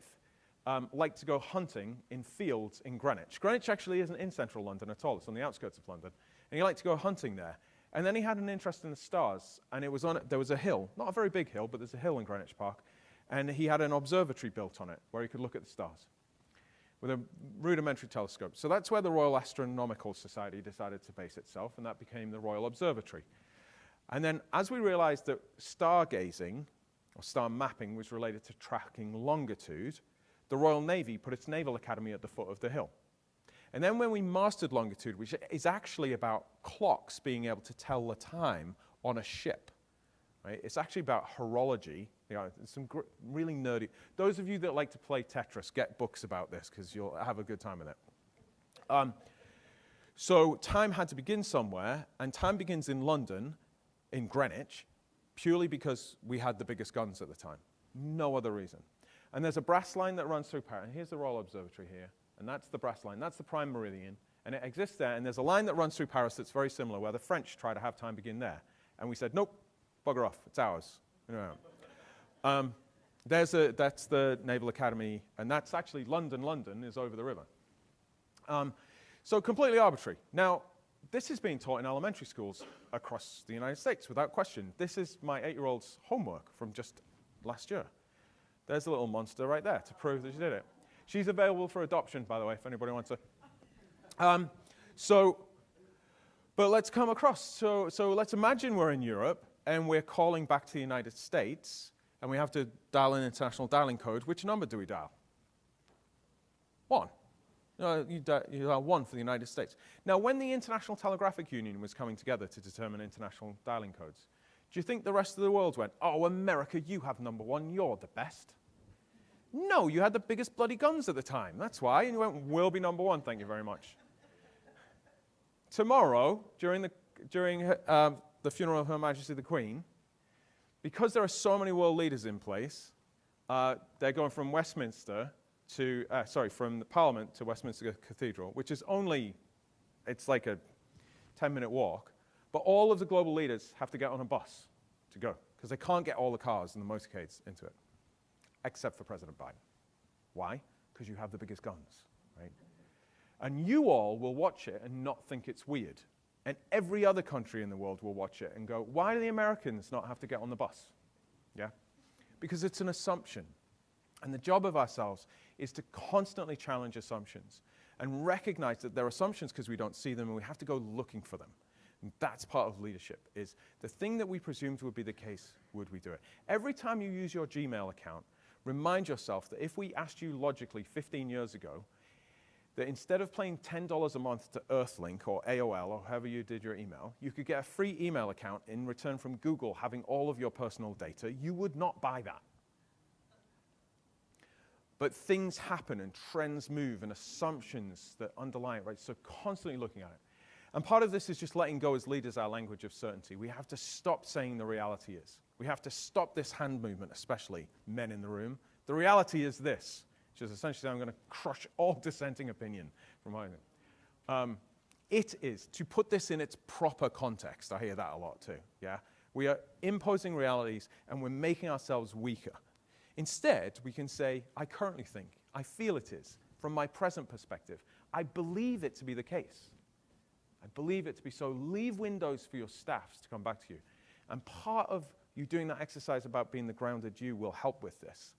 liked to go hunting in fields in Greenwich. Greenwich actually isn't in central London at all. It's on the outskirts of London. And he liked to go hunting there. And then he had an interest in the stars. And it was there was a hill, not a very big hill, but there's a hill in Greenwich Park. And he had an observatory built on it where he could look at the stars with a rudimentary telescope. So that's where the Royal Astronomical Society decided to base itself, and that became the Royal Observatory. And then as we realized that stargazing, or star mapping, was related to tracking longitude, the Royal Navy put its Naval Academy at the foot of the hill. And then when we mastered longitude, which is actually about clocks being able to tell the time on a ship, right? It's actually about horology. Some really nerdy. Those of you that like to play Tetris, get books about this because you'll have a good time with it. So time had to begin somewhere, and time begins in London, in Greenwich, purely because we had the biggest guns at the time. No other reason. And there's a brass line that runs through Paris. And here's the Royal Observatory here, and that's the brass line. That's the prime meridian, and it exists there. And there's a line that runs through Paris that's very similar, where the French try to have time begin there. And we said, nope, bugger off, it's ours. That's the Naval Academy, and that's actually London. London is over the river. So completely arbitrary. Now, this is being taught in elementary schools across the United States without question. This is my 8-year-old's homework from just last year. There's a little monster right there to prove that she did it. She's available for adoption, by the way, if anybody wants her. But let's come across. So let's imagine we're in Europe, and we're calling back to the United States, and we have to dial an international dialing code. Which number do we dial? 1. You dial 1 for the United States. Now, when the International Telegraphic Union was coming together to determine international dialing codes, do you think the rest of the world went, oh, America, you have number 1, you're the best? No, you had the biggest bloody guns at the time. That's why. And you went, we'll be number 1, thank you very much. Tomorrow, during the funeral of Her Majesty the Queen, because there are so many world leaders in place, they're going from Westminster to, from the Parliament to Westminster Cathedral, which is it's like a 10-minute walk. But all of the global leaders have to get on a bus to go, because they can't get all the cars and the motorcades into it, except for President Biden. Why? Because you have the biggest guns, right? And you all will watch it and not think it's weird. And every other country in the world will watch it and go, why do the Americans not have to get on the bus? Yeah? Because it's an assumption. And the job of ourselves is to constantly challenge assumptions and recognize that they're assumptions because we don't see them, and we have to go looking for them. And that's part of leadership, is the thing that we presumed would be the case, would we do it? Every time you use your Gmail account, remind yourself that if we asked you logically 15 years ago, that instead of paying $10 a month to Earthlink or AOL or however you did your email, you could get a free email account in return from Google having all of your personal data, you would not buy that. But things happen and trends move and assumptions that underlie it, right? So constantly looking at it. And part of this is just letting go as leaders our language of certainty. We have to stop saying the reality is. We have to stop this hand movement, especially men in the room. The reality is this, which is essentially saying I'm going to crush all dissenting opinion from my own. It is, to put this in its proper context, I hear that a lot too, yeah? We are imposing realities and we're making ourselves weaker. Instead, we can say, I currently think, I feel it is, from my present perspective. I believe it to be the case. I believe it to be so. Leave windows for your staffs to come back to you. And part of you doing that exercise about being the grounded you will help with this,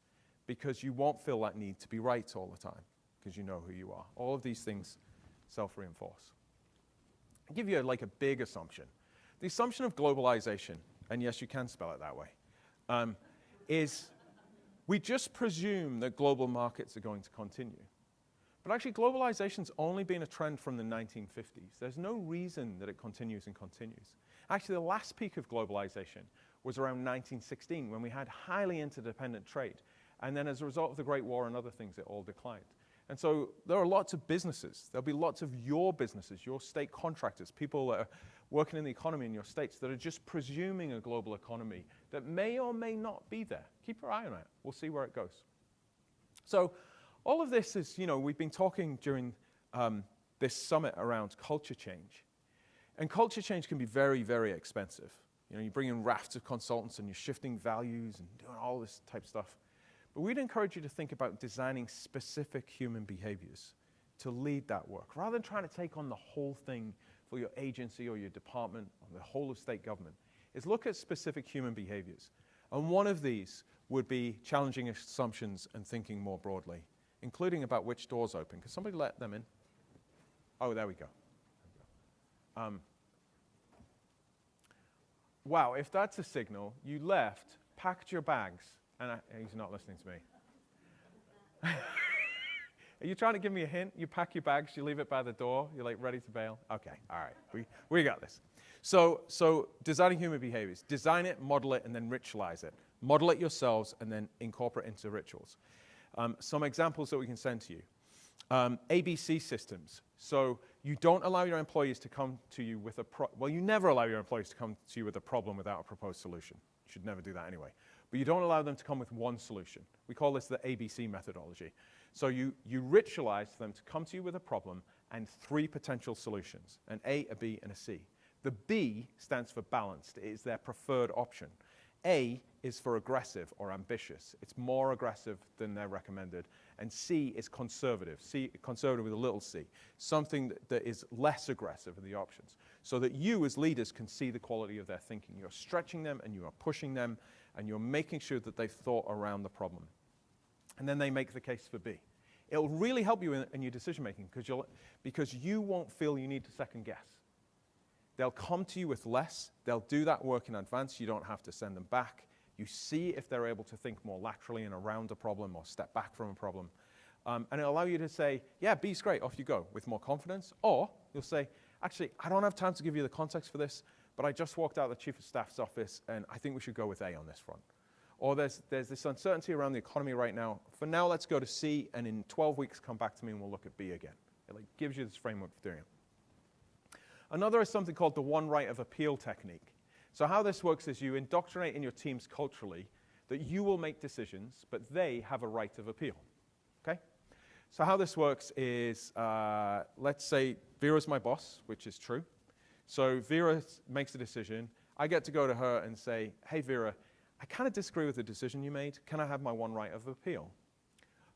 because you won't feel that need to be right all the time, because you know who you are. All of these things self-reinforce. I'll give you like a big assumption. The assumption of globalization, and yes, you can spell it that way, is we just presume that global markets are going to continue. But actually, globalization's only been a trend from the 1950s. There's no reason that it continues and continues. Actually, the last peak of globalization was around 1916, when we had highly interdependent trade. And then as a result of the Great War and other things, it all declined. And so there are lots of businesses. There'll be lots of your businesses, your state contractors, people that are working in the economy in your states that are just presuming a global economy that may or may not be there. Keep your eye on it. We'll see where it goes. So all of this is, we've been talking during this summit around culture change. And culture change can be very, very expensive. You bring in rafts of consultants and you're shifting values and doing all this type of stuff. But we'd encourage you to think about designing specific human behaviors to lead that work, rather than trying to take on the whole thing for your agency or your department or the whole of state government, is look at specific human behaviors. And one of these would be challenging assumptions and thinking more broadly, including about which doors open. Can somebody let them in? Oh, there we go. Wow, if that's a signal, you left, packed your bags, and he's not listening to me. Are you trying to give me a hint? You pack your bags, you leave it by the door, you're like ready to bail? Okay, all right, we got this. So designing human behaviors. Design it, model it, and then ritualize it. Model it yourselves, and then incorporate it into rituals. Some examples that we can send to you. ABC systems. So you don't allow your employees to come to you with you never allow your employees to come to you with a problem without a proposed solution. You should never do that anyway. But you don't allow them to come with one solution. We call this the ABC methodology. So you ritualize them to come to you with a problem and 3 potential solutions, an A, a B, and a C. The B stands for balanced. It is their preferred option. A is for aggressive or ambitious. It's more aggressive than they're recommended. And C is conservative. Conservative with a little c. Something that is less aggressive in the options. So that you as leaders can see the quality of their thinking. You're stretching them and you are pushing them and you're making sure that they've thought around the problem. And then they make the case for B. It'll really help you in your decision making because you won't feel you need to second guess. They'll come to you with less. They'll do that work in advance. You don't have to send them back. You see if they're able to think more laterally and around a problem or step back from a problem. And it'll allow you to say, yeah, B's great, off you go, with more confidence. Or you'll say, actually, I don't have time to give you the context for this, but I just walked out of the Chief of Staff's office, and I think we should go with A on this front. Or there's this uncertainty around the economy right now. For now, let's go to C, and in 12 weeks, come back to me and we'll look at B again. It gives you this framework for doing it. Another is something called the one right of appeal technique. So how this works is you indoctrinate in your teams culturally that you will make decisions, but they have a right of appeal. Okay? So how this works is, let's say Vera's my boss, which is true. So Vera makes a decision. I get to go to her and say, hey, Vera, I kind of disagree with the decision you made. Can I have my one right of appeal?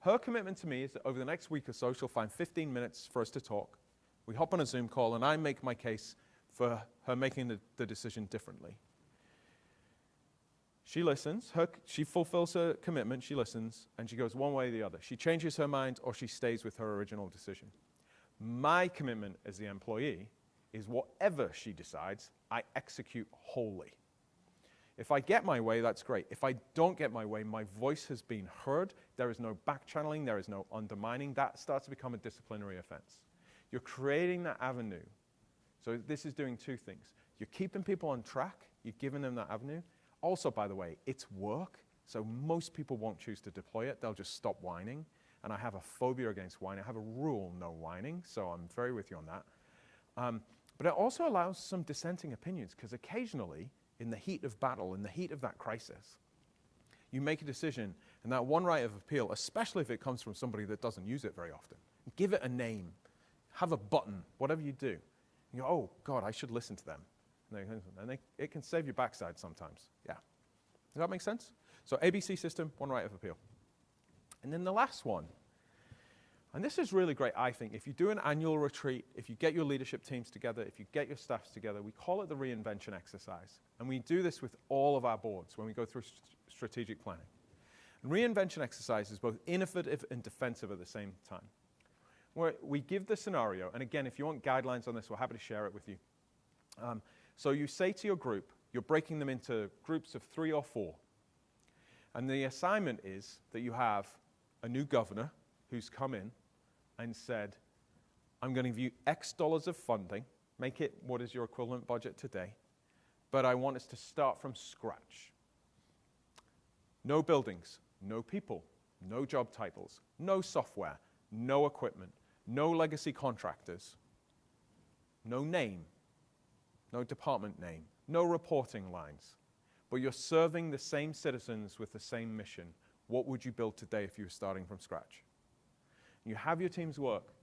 Her commitment to me is that over the next week or so, she'll find 15 minutes for us to talk. We hop on a Zoom call, and I make my case for her making the decision differently. She listens. She fulfills her commitment. She listens, and she goes one way or the other. She changes her mind, or she stays with her original decision. My commitment as the employee is whatever she decides, I execute wholly. If I get my way, that's great. If I don't get my way, my voice has been heard. There is no back-channeling. There is no undermining. That starts to become a disciplinary offense. You're creating that avenue. So this is doing 2 things. You're keeping people on track. You're giving them that avenue. Also, by the way, it's work. So most people won't choose to deploy it. They'll just stop whining. And I have a phobia against whining. I have a rule, no whining. So I'm very with you on that. But it also allows some dissenting opinions, because occasionally, in the heat of battle, in the heat of that crisis, you make a decision, and that one right of appeal, especially if it comes from somebody that doesn't use it very often, give it a name, have a button, whatever you do. You go, oh, God, I should listen to them. And it can save your backside sometimes. Yeah. Does that make sense? So ABC system, one right of appeal. And then the last one, and this is really great, I think. If you do an annual retreat, if you get your leadership teams together, if you get your staffs together, we call it the reinvention exercise. And we do this with all of our boards when we go through strategic planning. And reinvention exercise is both innovative and defensive at the same time. Where we give the scenario, and again, if you want guidelines on this, we're happy to share it with you. So you say to your group, you're breaking them into groups of 3 or 4. And the assignment is that you have a new governor who's come in and said, I'm going to give you X dollars of funding, make it what is your equivalent budget today, but I want us to start from scratch. No buildings, no people, no job titles, no software, no equipment, no legacy contractors, no name, no department name, no reporting lines, but you're serving the same citizens with the same mission. What would you build today if you were starting from scratch? You have your teams work,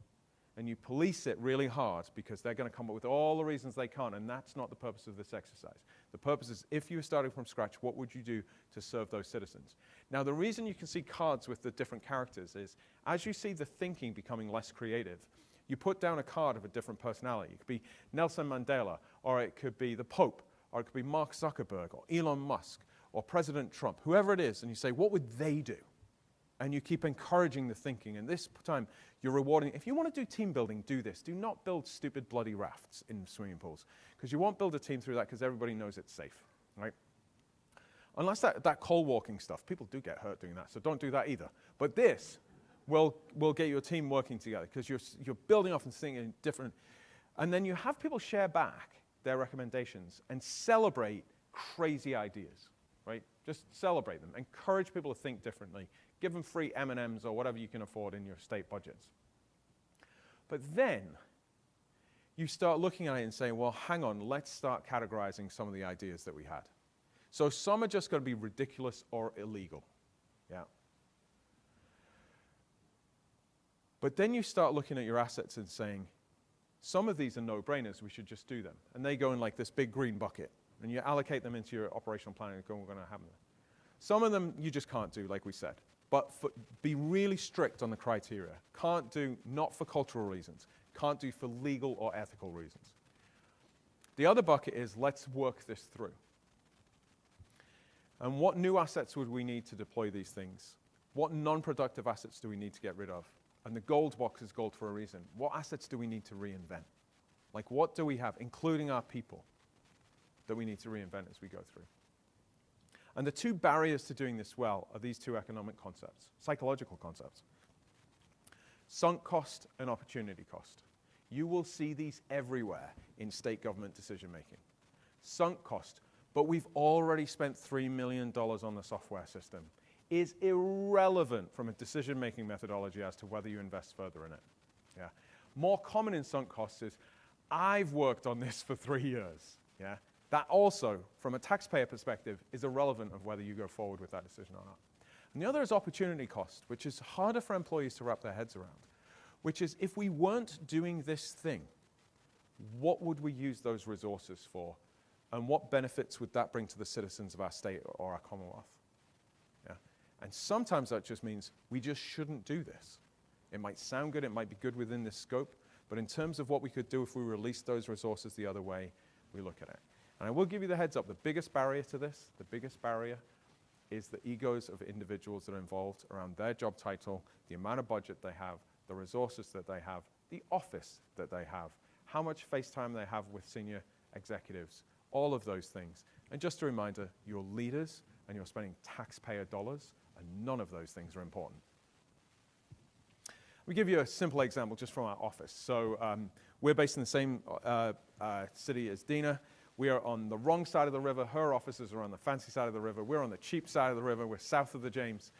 and you police it really hard because they're going to come up with all the reasons they can't, and that's not the purpose of this exercise. The purpose is, if you were starting from scratch, what would you do to serve those citizens? Now, the reason you can see cards with the different characters is, as you see the thinking becoming less creative, you put down a card of a different personality. It could be Nelson Mandela, or it could be the Pope, or it could be Mark Zuckerberg, or Elon Musk, or President Trump, whoever it is, and you say, what would they do? And you keep encouraging the thinking, and this time you're rewarding. If you want to do team building, do this. Do not build stupid bloody rafts in swimming pools, because you won't build a team through that because everybody knows it's safe, right? Unless that coal walking stuff, people do get hurt doing that, so don't do that either. But this will get your team working together because you're building off and thinking different. And then you have people share back their recommendations and celebrate crazy ideas, right? Just celebrate them. Encourage people to think differently. Give them free M&Ms or whatever you can afford in your state budgets. But then you start looking at it and saying, well, hang on, let's start categorizing some of the ideas that we had. So some are just going to be ridiculous or illegal. Yeah. But then you start looking at your assets and saying, some of these are no-brainers, we should just do them. And they go in like this big green bucket. And you allocate them into your operational planning and go, we're going to have them. Some of them you just can't do, like we said. But be really strict on the criteria. Can't do, not for cultural reasons. Can't do for legal or ethical reasons. The other bucket is, let's work this through. And what new assets would we need to deploy these things? What non-productive assets do we need to get rid of? And the gold box is gold for a reason. What assets do we need to reinvent? Like, what do we have, including our people, that we need to reinvent as we go through? And the two barriers to doing this well are these two economic concepts, psychological concepts. Sunk cost and opportunity cost. You will see these everywhere in state government decision making. Sunk cost, but we've already spent $3 million on the software system, is irrelevant from a decision-making methodology as to whether you invest further in it. Yeah. More common in sunk costs is, I've worked on this for 3 years. Yeah. That also, from a taxpayer perspective, is irrelevant of whether you go forward with that decision or not. And the other is opportunity cost, which is harder for employees to wrap their heads around, which is, if we weren't doing this thing, what would we use those resources for? And what benefits would that bring to the citizens of our state or our Commonwealth? Yeah. And sometimes that just means we just shouldn't do this. It might sound good, it might be good within this scope, but in terms of what we could do if we released those resources the other way, we look at it. And I will give you the heads up, the biggest barrier to this, the biggest barrier is the egos of individuals that are involved around their job title, the amount of budget they have, the resources that they have, the office that they have, how much face time they have with senior executives, all of those things. And just a reminder, you're leaders and you're spending taxpayer dollars, and none of those things are important. We give you a simple example just from our office. So we're based in the same city as Dina. We are on the wrong side of the river. Her offices are on the fancy side of the river. We're on the cheap side of the river. We're south of the James.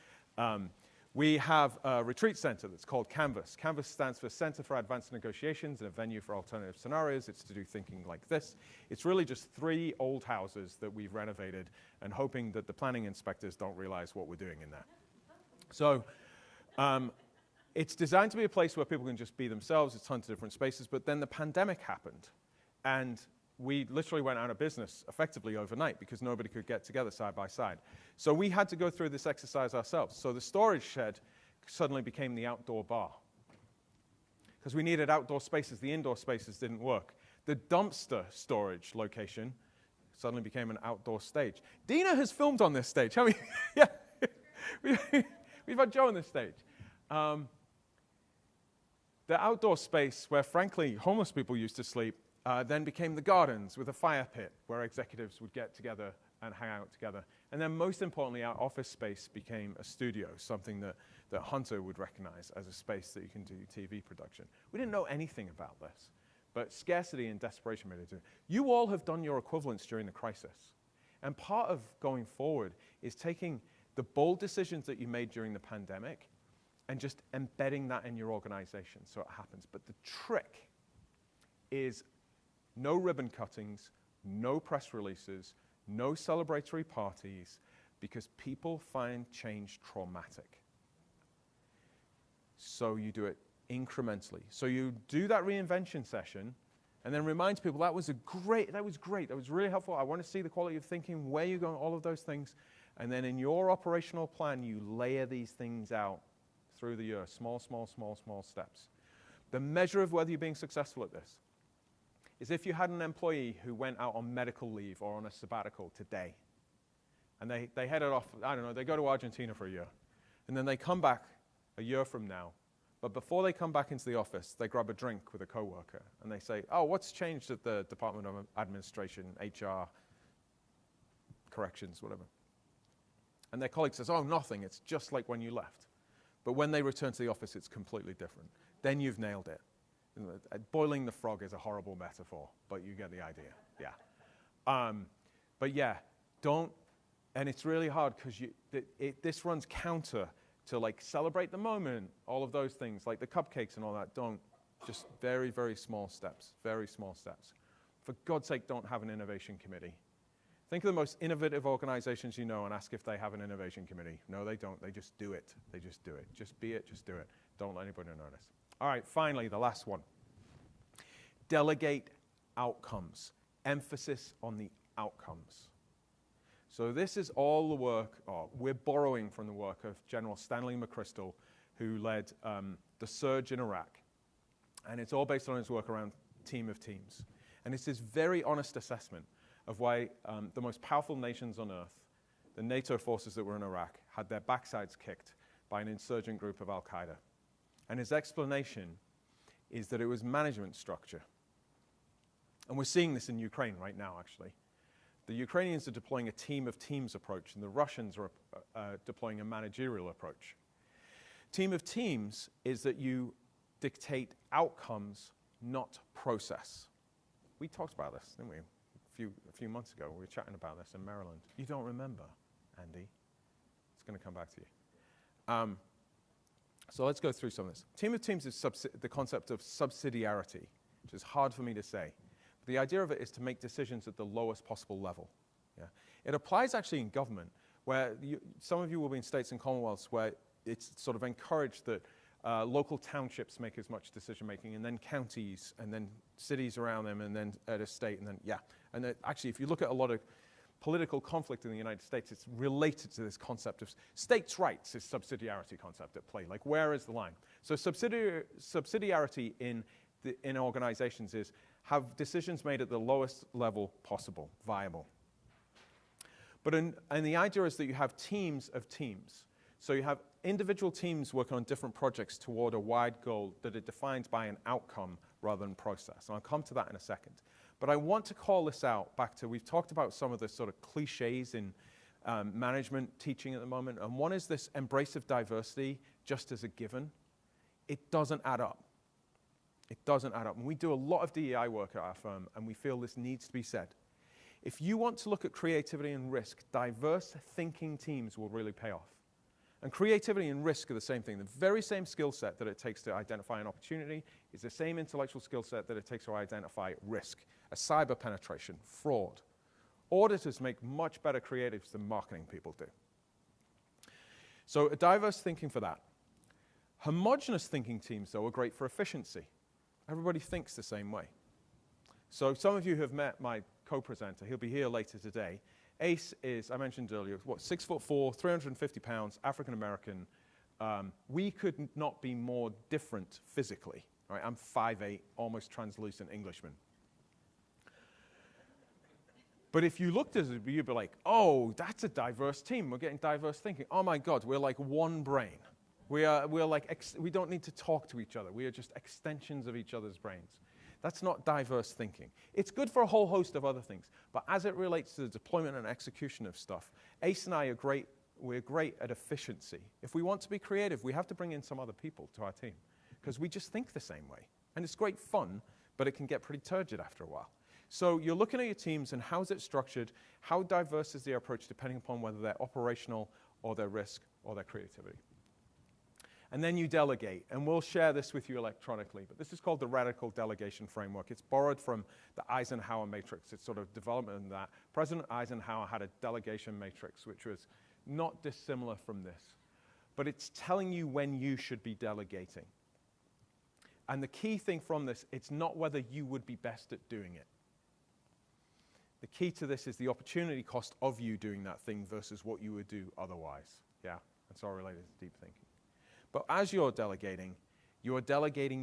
We have a retreat center that's called Canvas. Canvas stands for Center for Advanced Negotiations and a venue for alternative scenarios. It's to do thinking like this. It's really just 3 old houses that we've renovated and hoping that the planning inspectors don't realize what we're doing in there. So it's designed to be a place where people can just be themselves. It's tons of different spaces. But then the pandemic happened, and we literally went out of business effectively overnight because nobody could get together side by side. So we had to go through this exercise ourselves. So the storage shed suddenly became the outdoor bar because we needed outdoor spaces. The indoor spaces didn't work. The dumpster storage location suddenly became an outdoor stage. Dina has filmed on this stage. I mean, yeah, we've had Joe on this stage. The outdoor space where, frankly, homeless people used to sleep then became the gardens with a fire pit where executives would get together and hang out together. And then most importantly, our office space became a studio, something that Hunter would recognize as a space that you can do TV production. We didn't know anything about this, but scarcity and desperation made it do. You all have done your equivalents during the crisis. And part of going forward is taking the bold decisions that you made during the pandemic and just embedding that in your organization so it happens. But the trick is no ribbon cuttings, no press releases, no celebratory parties, because people find change traumatic. So you do it incrementally. So you do that reinvention session and then remind people that was great, that was really helpful. I want to see the quality of thinking, where you're going, all of those things. And then in your operational plan, you layer these things out through the year, small steps. The measure of whether you're being successful at this is if you had an employee who went out on medical leave or on a sabbatical today, and they headed off, I don't know, they go to Argentina for a year, and then they come back a year from now, but before they come back into the office, they grab a drink with a coworker, and they say, oh, what's changed at the Department of Administration, HR, corrections, whatever. And their colleague says, oh, nothing, it's just like when you left. But when they return to the office, it's completely different. Then you've nailed it. Boiling the frog is a horrible metaphor, but you get the idea, yeah. But yeah, don't, and it's really hard because this runs counter to like celebrate the moment, all of those things, like the cupcakes and all that. Don't, just very, very small steps, very small steps. For God's sake, don't have an innovation committee. Think of the most innovative organizations you know and ask if they have an innovation committee. No, they don't. They just do it. They just do it. Just be it. Just do it. Don't let anybody notice. All right, finally, the last one. Delegate outcomes. Emphasis on the outcomes. So this is all the work, we're borrowing from the work of General Stanley McChrystal, who led the surge in Iraq. And it's all based on his work around team of teams. And it's this very honest assessment of why the most powerful nations on earth, the NATO forces that were in Iraq, had their backsides kicked by an insurgent group of Al-Qaeda. And his explanation is that it was management structure. And we're seeing this in Ukraine right now, actually. The Ukrainians are deploying a team of teams approach, and the Russians are deploying a managerial approach. Team of teams is that you dictate outcomes, not process. We talked about this, didn't we? A few months ago, we were chatting about this in Maryland. You don't remember, Andy. It's going to come back to you. So let's go through some of this. Team of teams is the concept of subsidiarity, which is hard for me to say. But the idea of it is to make decisions at the lowest possible level. Yeah? It applies actually in government, where some of you will be in states and commonwealths where it's sort of encouraged that local townships make as much decision making, and then counties, and then cities around them, and then at a state, and then, yeah. And actually, if you look at a lot of political conflict in the United States, it's related to this concept of states' rights, this subsidiarity concept at play. Like, where is the line? So subsidiarity in organizations is have decisions made at the lowest level possible, viable. But and the idea is that you have teams of teams. So you have individual teams working on different projects toward a wide goal that are defined by an outcome rather than process. And I'll come to that in a second. But I want to call this out back to, we've talked about some of the sort of cliches in management teaching at the moment. And one is this embrace of diversity just as a given. It doesn't add up. It doesn't add up. And we do a lot of DEI work at our firm, and we feel this needs to be said. If you want to look at creativity and risk, diverse thinking teams will really pay off. And creativity and risk are the same thing. The very same skill set that it takes to identify an opportunity is the same intellectual skill set that it takes to identify risk, a cyber penetration, fraud. Auditors make much better creatives than marketing people do. So a diverse thinking for that. Homogeneous thinking teams, though, are great for efficiency. Everybody thinks the same way. So some of you who have met my co-presenter, he'll be here later today. Ace is, I mentioned earlier, 6'4", 350 pounds, African-American. We could not be more different physically. Right? I'm 5'8", almost translucent Englishman. But if you looked at it, you'd be like, oh, that's a diverse team. We're getting diverse thinking. Oh my God, we're like one brain. We're like, we don't need to talk to each other. We are just extensions of each other's brains. That's not diverse thinking. It's good for a whole host of other things. But as it relates to the deployment and execution of stuff, Ace and I are great. We're great at efficiency. If we want to be creative, we have to bring in some other people to our team because we just think the same way. And it's great fun, but it can get pretty turgid after a while. So you're looking at your teams and how's it structured, how diverse is the approach depending upon whether they're operational or their risk or their creativity. And then you delegate, and we'll share this with you electronically, but this is called the radical delegation framework. It's borrowed from the Eisenhower matrix. It's sort of development in that. President Eisenhower had a delegation matrix, which was not dissimilar from this, but it's telling you when you should be delegating. And the key thing from this, it's not whether you would be best at doing it. The key to this is the opportunity cost of you doing that thing versus what you would do otherwise. Yeah, that's all related to deep thinking. But as you're delegating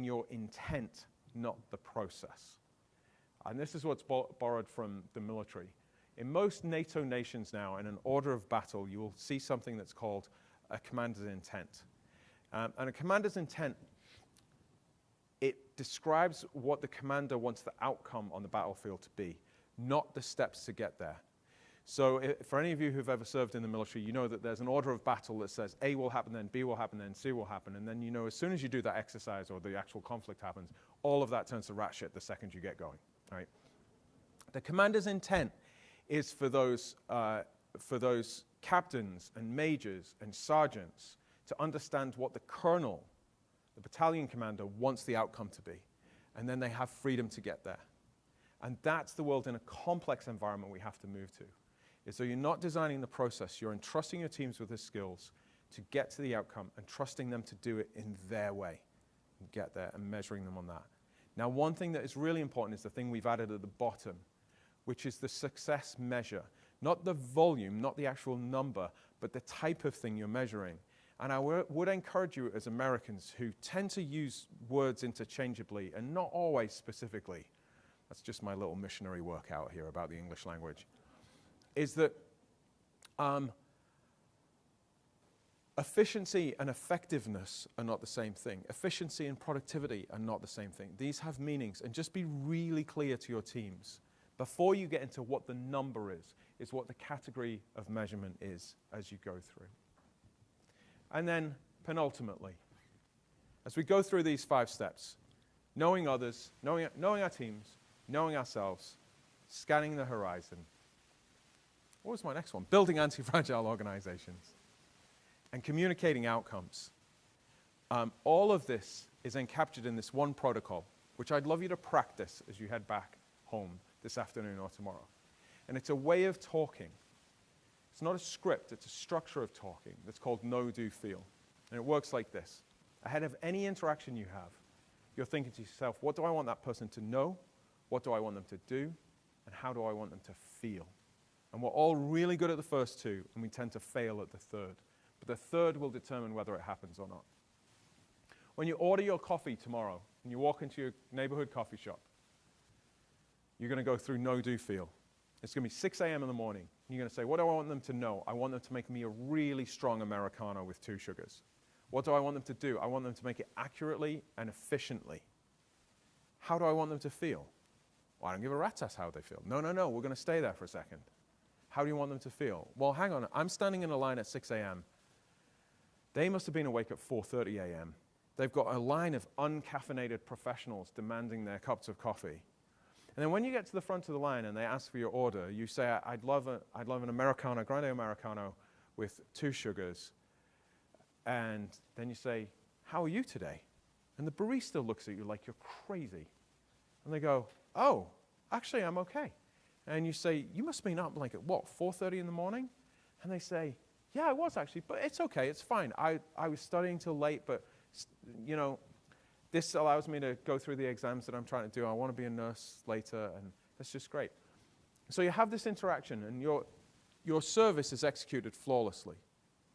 your intent, not the process. And this is what's borrowed from the military. In most NATO nations now, in an order of battle, you will see something that's called a commander's intent. And a commander's intent, it describes what the commander wants the outcome on the battlefield to be, not the steps to get there. So for any of you who've ever served in the military, you know that there's an order of battle that says A will happen, then B will happen, then C will happen. And then you know as soon as you do that exercise or the actual conflict happens, all of that turns to rat shit the second you get going. Right? The commander's intent is for those captains and majors and sergeants to understand what the colonel, the battalion commander, wants the outcome to be. And then they have freedom to get there. And that's the world in a complex environment we have to move to. So you're not designing the process, you're entrusting your teams with the skills to get to the outcome and trusting them to do it in their way and get there and measuring them on that. Now, one thing that is really important is the thing we've added at the bottom, which is the success measure. Not the volume, not the actual number, but the type of thing you're measuring. And I would encourage you as Americans who tend to use words interchangeably and not always specifically, that's just my little missionary work out here about the English language, is that efficiency and effectiveness are not the same thing. Efficiency and productivity are not the same thing. These have meanings, and just be really clear to your teams before you get into what the number is what the category of measurement is as you go through. And then, penultimately, as we go through these 5 steps, knowing others, knowing our teams, knowing ourselves, scanning the horizon. What was my next one? Building anti-fragile organizations and communicating outcomes. All of this is encaptured in this one protocol, which I'd love you to practice as you head back home this afternoon or tomorrow. And it's a way of talking. It's not a script, it's a structure of talking that's called know, do, feel. And it works like this. Ahead of any interaction you have, you're thinking to yourself, what do I want that person to know? What do I want them to do? And how do I want them to feel? And we're all really good at the first 2, and we tend to fail at the third. But the third will determine whether it happens or not. When you order your coffee tomorrow, and you walk into your neighborhood coffee shop, you're going to go through know, do, feel. It's going to be 6 a.m. in the morning. And you're going to say, what do I want them to know? I want them to make me a really strong Americano with 2 sugars. What do I want them to do? I want them to make it accurately and efficiently. How do I want them to feel? Well, I don't give a rat's ass how they feel. No, we're going to stay there for a second. How do you want them to feel? Well, hang on, I'm standing in a line at 6 a.m. They must have been awake at 4:30 a.m. They've got a line of uncaffeinated professionals demanding their cups of coffee. And then when you get to the front of the line and they ask for your order, you say, I'd love an Americano, grande Americano with 2 sugars. And then you say, how are you today? And the barista looks at you like you're crazy. And they go, oh, actually, I'm okay. And you say, you must have been up like at what, 4:30 in the morning? And they say, yeah, I was actually, but it's okay, it's fine. I was studying till late, but you know, this allows me to go through the exams that I'm trying to do. I want to be a nurse later, and that's just great. So you have this interaction, and your service is executed flawlessly.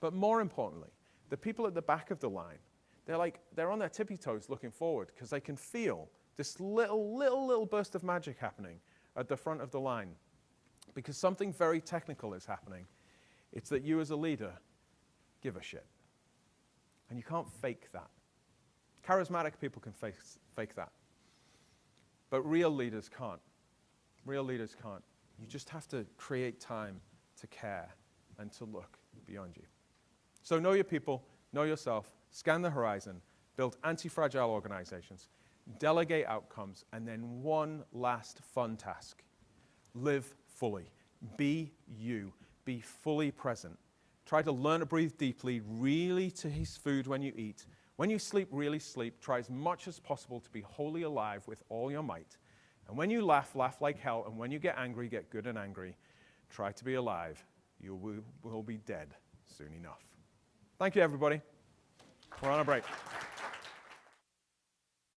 But more importantly, the people at the back of the line, they're on their tippy toes looking forward because they can feel this little burst of magic happening at the front of the line because something very technical is happening. It's that you as a leader give a shit. And you can't fake that. Charismatic people can fake that. But real leaders can't. Real leaders can't. You just have to create time to care and to look beyond you. So know your people, know yourself, scan the horizon, build anti-fragile organizations, delegate outcomes, and then one last fun task. Live fully. Be you. Be fully present. Try to learn to breathe deeply, really taste food when you eat. When you sleep, really sleep. Try as much as possible to be wholly alive with all your might. And when you laugh, laugh like hell. And when you get angry, get good and angry. Try to be alive. You will be dead soon enough. Thank you, everybody. We're on a break.